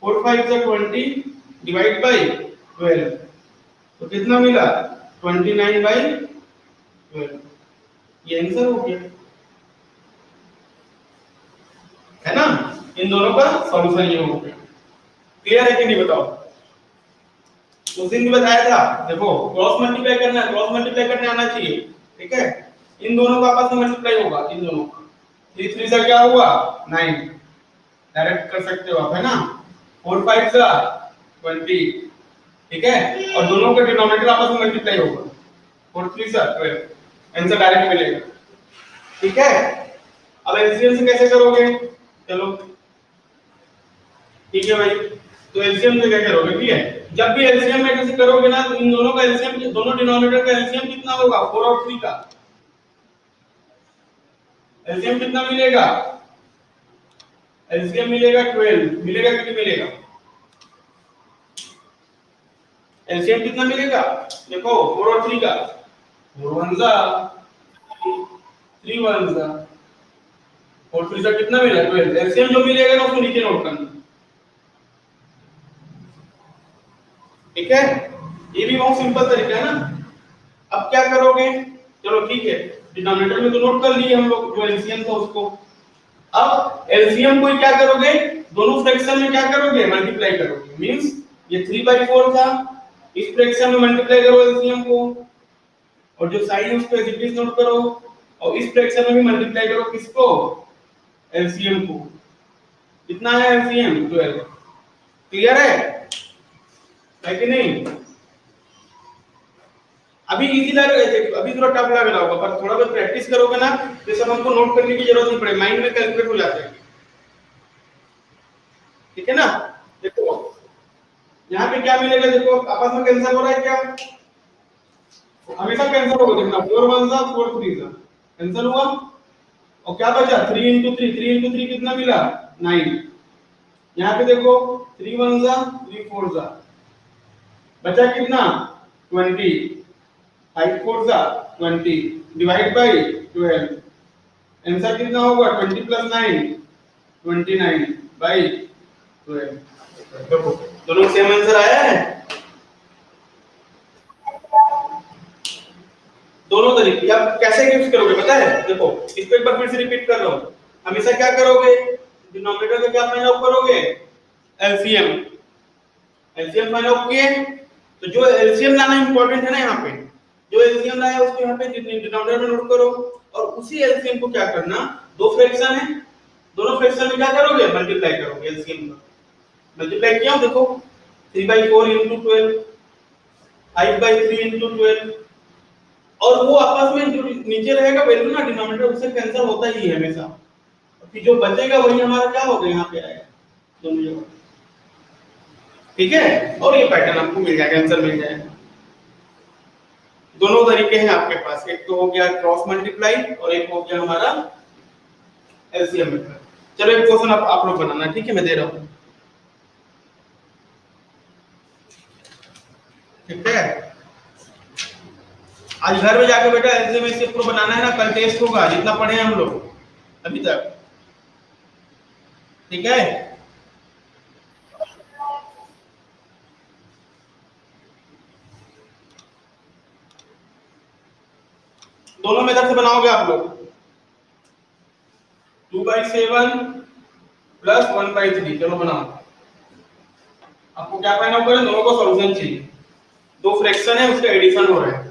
S2: 4 5 is 20, डिवाइड बाय 12, तो कितना मिला 29/12। ये आंसर हो गया, है ना। इन दोनों का सॉल्यूशन ये हो गया। क्लियर है कि नहीं बताओ? उस दिन भी बताया था, देखो क्रॉस मल्टीप्लाई करना है, क्रॉस मल्टीप्लाई करने आना चाहिए। ठीक है, इन दोनों का आपस में मल्टीप्लाई होगा, इन दोनों का 3 3 से क्या हुआ 9, डायरेक्ट कर सकते हो आप, है ना। 4 5 से 20, ठीक है, और दोनों का डिनोमिनेटर आपस में मल्टीप्लाई होगा, 4 3 से 12, आंसर डायरेक्ट मिलेगा। ठीक है, अब एलसीएम से कैसे करोगे? चलो ठीक है भाई, तो एलसीएम से क्या करोगे? ठीक है, जब भी एलसीएम में कैसे करोगे ना, तो इन दोनों का एलसीएम, दोनों डिनोमिनेटर का एलसीएम कितना होगा? 4 और 3 का एलसीएम कितना मिलेगा? एलसीएम मिलेगा 12, मिलेगा कि नहीं मिलेगा? एलसीएम कितना मिलेगा? देखो 4 और 3 का, 4 1 जा 3 1 जा, और 3 से कितना मिला 12। एलसीएम जो मिलेगा ना उसको नीचे नोट करना। ठीक है, ये भी बहुत सिंपल तरीका है ना। अब क्या करोगे? चलो ठीक है, डिनोमिनेटर में तो नोट कर लिए हम लोग जो एलसीएम था उसको। अब एलसीएम को क्या करोगे? दोनों फ्रैक्शन में क्या करोगे? मल्टीप्लाई करोगे। मींस ये 3/4 था, इस फ्रैक्शन में मल्टीप्लाई करो एलसीएम को, और जो साइन है उसको एज इट इज नोट करो, और इस फ्रैक्शन में भी मल्टीप्लाई करो किसको? एलसीएम को। कितना है एलसीएम? 12। क्लियर है कि नहीं? अभी इजी लग रहा है, अभी थोड़ा टफ लग रहा होगा, पर थोड़ा बहुत प्रैक्टिस करोगे ना, ये सब हमको नोट करने की जरूरत नहीं पड़े, माइंड में कैलकुलेट हो जाता है। ठीक है ना। देखो यहाँ पे क्या मिलेगा, देखो आपस में कैंसिल हो रहा है क्या? हमेशा कैंसिल होगा, देखना 4 1 जा 4 3 जा, कैंसिल हुआ, और क्या बचा 3 into 3, 3 into 3 कितना मिला 9। यहाँ पे देखो 3 1 जा 3 4 जा, बचा कितना 20, 5 4 जा 20, डिवाइड बाय 12, आंसर कितना होगा 20 + 9 29/12। देखो दोनों सेम आंसर आया है। दोनों तरीके आप कैसे यूज करोगे पता है? देखो इसको एक बार फिर से रिपीट कर रहा हूं। हमेशा क्या करोगे? डिनोमिनेटर का क्या फाइंड आउट करोगे? एलसीएम। एलसीएम फाइंड आउट किए, तो जो एलसीएम लाना इंपॉर्टेंट है ना, यहाँ पे जो एलसीएम लाया उसको यहाँ पे डिनोमिनेटर में नोट करो, और उसी एलसीएम को क्या करना, दो फ्रैक्शन है, दोनों फ्रैक्शन में क्या करोगे? मल्टीप्लाई करोगे एलसीएम का। मल्टीप्लाई किया देखो 3/4 into 12, 5/3 into 12, और वो आपस में जो नीचे रहेगा वैल्यू ना डिनोमिनेटर उससे कैंसिल होता ही है हमेशा, फिर जो बचेगा वही हमारा क्या होगा यहाँ पे आएगा दोनों जगह। ठीक है, और ये पैटर्न आपको मिल जाएगा, आंसर मिल जाएगा। दोनों तरीके हैं आपके पास, एक तो हो गया क्रॉस मल्टीप्लाई और एक हो गया हमारा एलसीएम मेथड। चलो एक क्वेश्चन आप लोग बनाना, ठीक है, मैं दे रहा हूँ। ठीक है, आज घर में जाके बेटा एलसीएम एचसीएफ को बनाना है ना, कल टेस्ट होगा जितना पढ़े हम लोग अभी तक। ठीक है, दोनों मेथड से बनाओगे आप लोग। 2/7 प्लस 1/3, चलो बनाओ। आपको क्या फाइंड आउट करना है? दोनों का सॉल्यूशन चाहिए। दो फ्रैक्शन है उसका एडिशन हो रहा है।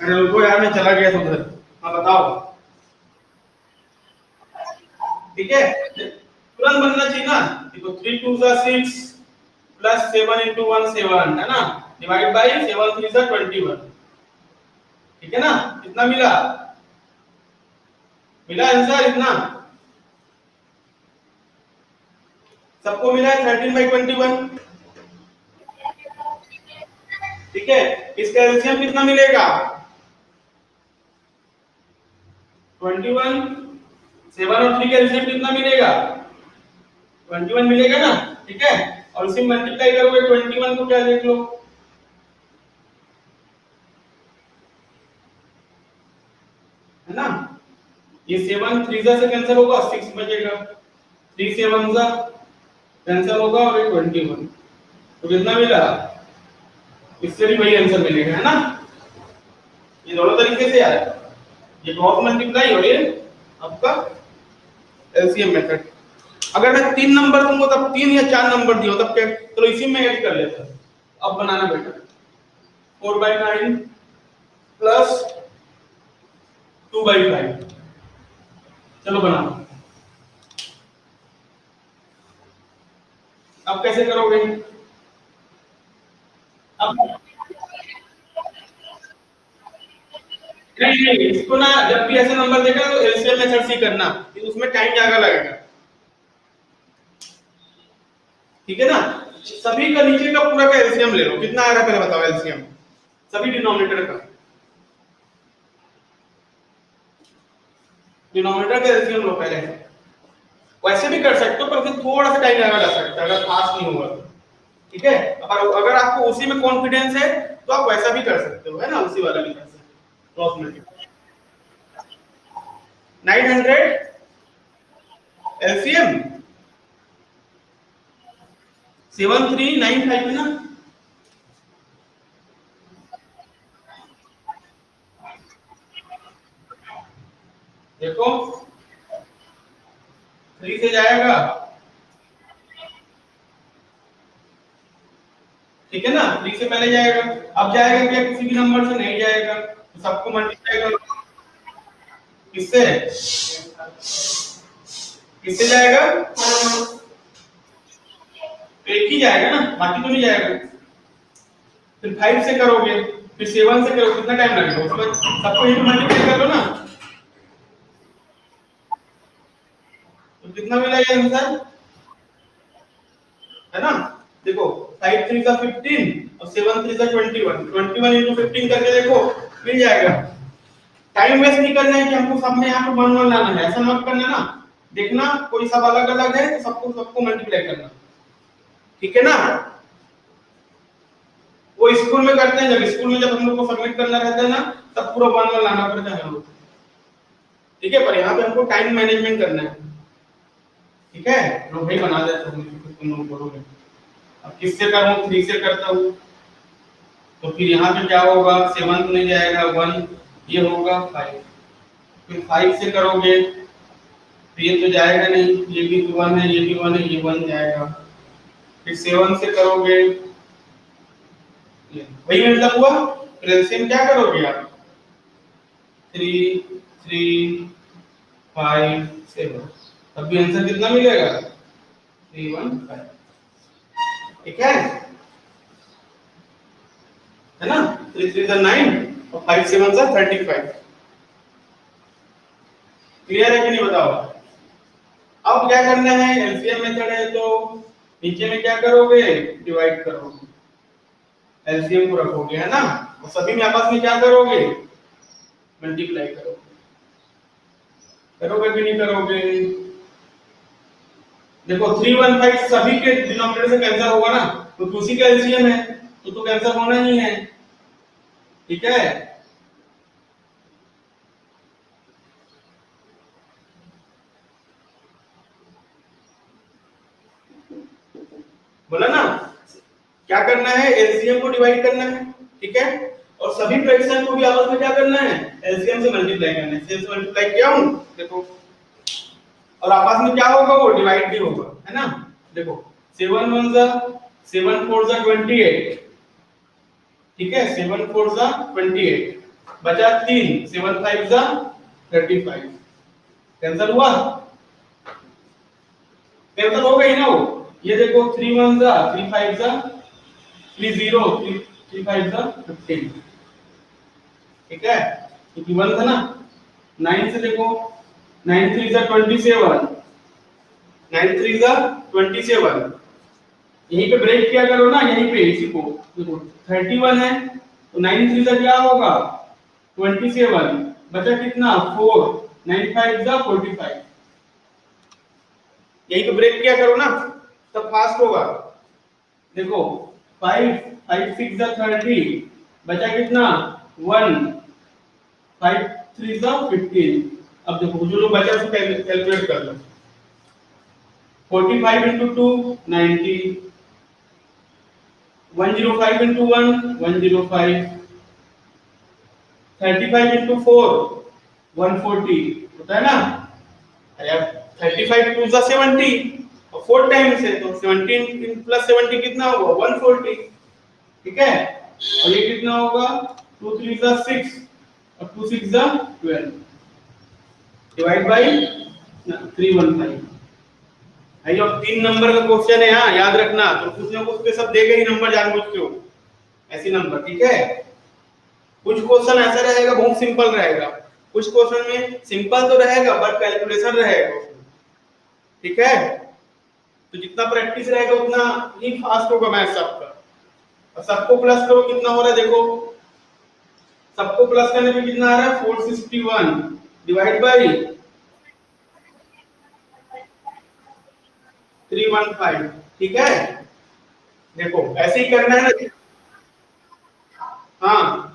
S2: अरे रुको यार, मैं चला गया था उधर। हाँ बताओ। ठीक है, तुरंत बनना चाहिए ना। देखो 3 2 6 प्लस 7 into 1 7 है ना, डिवाइड बाई 7 3 21। ठीक है ना, कितना मिला? मिला आंसर इतना, सबको मिला है 13/21। ठीक है, इसका एलसीएम कितना मिलेगा? 21। 7 और 3 का एलसीएम कितना मिलेगा? 21 मिलेगा ना। ठीक है, और इसे मल्टीप्लाई करोगे 21 को, क्या देख लो, है ना। ये 7 3 से कैंसिल होगा, 6 बचेगा, 3 7 जा कैंसिल होगा और ये 21, तो कितना मिला? इससे भी वही आंसर मिलेगा, है ना। ये दोनों तरीके से आया, ये क्रॉस मल्टीप्लाई और ये आपका एलसीएम मेथड। अगर मैं 3 नंबर दूंगा तब 3 या 4 नंबर दियो तब क्या, चलो इसी में ऐड कर लेते हैं। अब बनाना बेटा, 4/9 प्लस 2/5। चलो बनाओ। अब कैसे करोगे? अब नहीं नहीं, इसको ना जब भी ऐसे नंबर देगा तो एलसीएम मेथड से ही करना, उसमें टाइम ज्यादा लगेगा। ठीक है ना, सभी का नीचे का पूरा का एलसीएम ले लो, कितना आ रहा है पहले बताओ एलसीएम, सभी डिनोमिनेटर का। डिनोमिनेटर का एलसीएम लो पहले, वैसे भी कर सकते हो पर फिर थोड़ा सा टाइम ज्यादा लग सकता है अगर फास्ट नहीं होगा तो। ठीक है, अगर आपको उसी में कॉन्फिडेंस है तो आप वैसा भी कर सकते हो, है ना, उसी वाला भी कर सकते हो। क्रॉस मल्टीप्लाई 900 एलसीएम 7395 है ना। देखो 3 से जाएगा, ठीक है ना, 3 से पहले जाएगा। अब जाएगा क्या? किसी भी नंबर से नहीं जाएगा, तो सबको मल्टीप्लाई करो। किससे? किससे जाएगा? एक ही जाएगा ना, बाकी तो नहीं जाएगा। फिर 5 से करोगे, फिर 7 से करोगे, कितना टाइम लगेगा उसमें? सबको ही मल्टीप्लाई कर लो ना, तो कितना मिला ये आंसर, है ना। देखो 5 3 का 15 और 7 3 का 21, 21 into 15 करके देखो, मिल जाएगा। टाइम वेस्ट नहीं करना है कि हमको सब में यहाँ पे 1 1 लाना है, ऐसा मत करना ना। देखना कोई सब अलग अलग है तो सबको सबको मल्टीप्लाई करना। ठीक है ना, वो स्कूल में करते हैं, जब स्कूल में जब हम लोग को सबमिट करना रहता है ना, तब पूरा 1 1 लाना पड़ता है हम लोग। ठीक है, पर यहाँ पे हमको टाइम मैनेजमेंट करना है। ठीक है, लो भाई बना देता हूँ, तुम लोग बोलोगे। अब किससे करूँ? 3 से करता हूँ, तो फिर यहाँ पे क्या होगा? 7 तो नहीं जाएगा, 1 ये होगा 5। फिर 5 से करोगे तो ये तो जाएगा नहीं, ये भी 1 है, ये भी 1 है, ये 1 जाएगा। फिर 7 से करोगे, वही मतलब हुआ। फिर एलसीएम क्या करोगे आप? 3 3 5 7, तब भी आंसर कितना मिलेगा? 315। ठीक है ना। 3 3 9 और 5 7 35। क्लियर है कि नहीं बताओ? अब क्या करना है? एलसीएम मेथड है तो नीचे में क्या करोगे? डिवाइड करोगे, एलसीएम को रखोगे, है ना, और सभी में आपस में क्या करोगे? मल्टीप्लाई करोगे। करोगे कि नहीं करोगे? देखो 315 सभी के डिनोमिनेटर से कैंसिल होगा ना, तो उसी का एलसीएम है तो कैंसिल होना ही है, ठीक है। बोला ना, क्या करना है, एलसीएम को डिवाइड करना है, ठीक है, और सभी फ्रैक्शन को भी आपस में क्या करना है, एलसीएम से मल्टीप्लाई करना है। एलसीएम से मल्टीप्लाई किया हूं, देखो, और आपस में क्या होगा, वो डिवाइड भी होगा, है ना। देखो 7 1 जा 7 4 जा 28, ठीक है, 7 4 जा 28, बचा 3, 7 5 जा 35, कैंसिल हुआ, कैंसिल हो गई ना वो। ये देखो 3 1 जा 3 5 जा 3 0 3 5 जा 15, ठीक है, क्योंकि 1 था ना। 9 से देखो 9 3 जा 27, 9 3 जा 27, यहीं पे ब्रेक किया करो ना, यहीं पे इसी को देखो 31 है तो 9 3 जा क्या होगा 27, बचा कितना 4, 9 5 जा 45, यहीं पे ब्रेक किया करो ना, तब फास्ट होगा। देखो 5 5 6 जा 30, बचा कितना 1, 5 3 जा 15। अब देखो जो बचा उसको कैलकुलेट कर लो। 45 into 2 90, 105 into 1 105, 35 into 4 140 होता है ना। अरे अब 35 2 जा 70 और 4 टाइम्स है तो 17 प्लस 70 कितना होगा 140, ठीक है, और ये कितना होगा 2 3 जा 6 और 2 6 जा 12, डिवाइड बाय 315। भाई अब 3 नंबर का क्वेश्चन है, हाँ याद रखना, तो कुछ ना कुछ पे सब देगा ही नंबर जानबूझ के हो, ऐसी नंबर, ठीक है। कुछ क्वेश्चन ऐसा रहेगा बहुत सिंपल रहेगा, कुछ क्वेश्चन में सिंपल तो रहेगा बट कैलकुलेशन रहेगा उसमें, ठीक है। तो जितना प्रैक्टिस रहेगा उतना ही फास्ट होगा मैथ सबका। और सबको प्लस करो कितना हो रहा है, देखो सबको प्लस करने में कितना आ रहा है 461 डिवाइड बाय 315, ठीक है। देखो ऐसे ही करना है ना, हाँ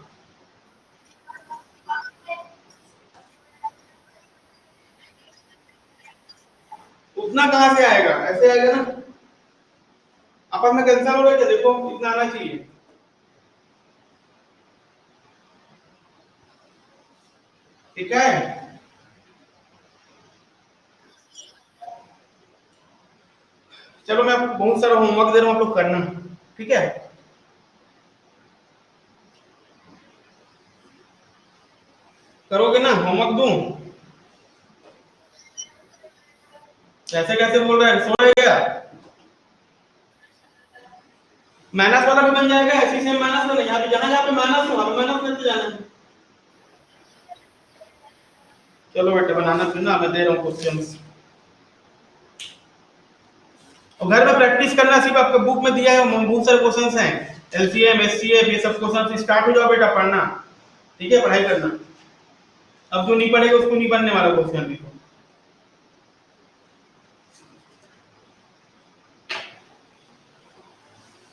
S2: उतना कहां से आएगा, ऐसे आएगा ना, आपस में कैंसिल हो रहा है, देखो इतना आना चाहिए, ठीक है। चलो मैं आपको बहुत सारा होमवर्क दे रहा हूं, आप लोग करना, ठीक है। करोगे ना, होमवर्क दूं, ऐसे कैसे बोल रहे हैं, सो रहे क्या। माइनस वाला भी बन जाएगा, ऐसी सेम माइनस वाला, यहाँ पे जहां जहां पे माइनस हो वहां पे माइनस करते जाना है। चलो बेटा बनाना फिर ना, मैं दे रहा हूँ क्वेश्चंस, और घर में प्रैक्टिस करना, सिर्फ आपके बुक में दिया है बहुत सारे क्वेश्चंस हैं, एलसीएम एचसीएफ ये सब क्वेश्चन स्टार्ट हो जाओ बेटा पढ़ना, ठीक है, पढ़ाई करना। अब जो नहीं पढ़ेगा उसको नहीं बनने वाला क्वेश्चन भी।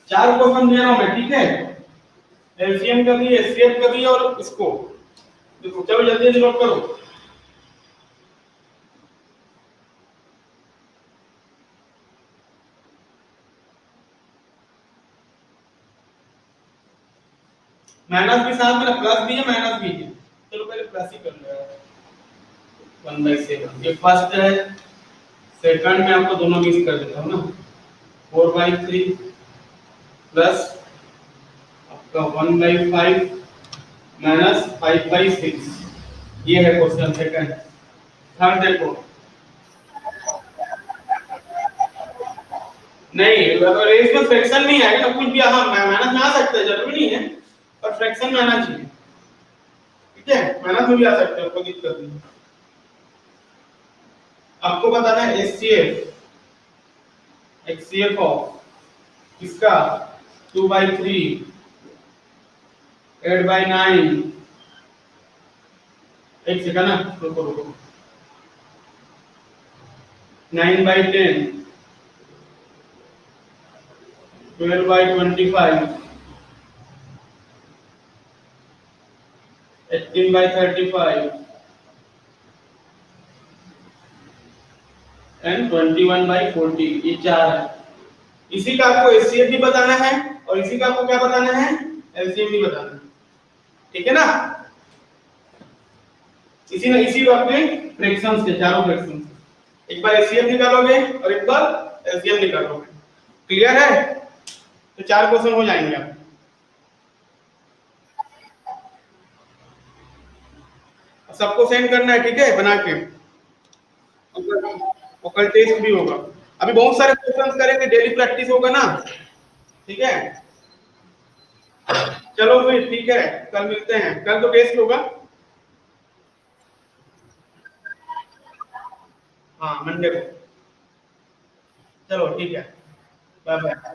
S2: चार क्वेश्चन दे रहा हूं मैं, ठीक है, एलसीएम का भी एचसीएफ का भी और इसको देखो, चलो जल्दी जल्दी नोट करो। माइनस भी साथ में, प्लस भी है माइनस भी है, चलो पहले प्लस ही कर लो यार। 1/7 ये फर्स्ट है, सेकंड में आपको दोनों मिक्स कर देता हूं ना, 4/3 प्लस आपका 1/5 माइनस 5/6, ये है क्वेश्चन सेकंड। थर्ड देखो, नहीं रेस में फ्रैक्शन नहीं आएगा ना, कुछ भी हाँ माइनस में आ सकता है, जरूरी नहीं है, पर फ्रैक्शन में आना चाहिए, ठीक है, माइनस में भी आ सकते हो, कोई दिक्कत नहीं। आपको बताना है एचसीएफ, एचसीएफ ऑफ इसका 2/3 8/9, एक सेकंड ना, रुको रुको, 9/10 12/25, 18/35 एंड 21/40, ये चार है। इसी का आपको एचसीएफ भी बताना है और इसी का आपको क्या बताना है, एलसीएम भी बताना है, ठीक है ना। इसी आपके फ्रैक्शंस के चारों फ्रैक्शंस, एक बार एचसीएफ निकालोगे और एक बार एलसीएम निकालोगे, क्लियर है। तो चार क्वेश्चन हो जाएंगे आप। सबको सेंड करना है, ठीक है, बना के, और कल टेस्ट भी होगा। अभी बहुत सारे क्वेश्चंस करेंगे, डेली प्रैक्टिस होगा ना, ठीक है। चलो फिर ठीक है, कल मिलते हैं, कल तो टेस्ट होगा। हाँ मंडे को। चलो ठीक है, बाय बाय।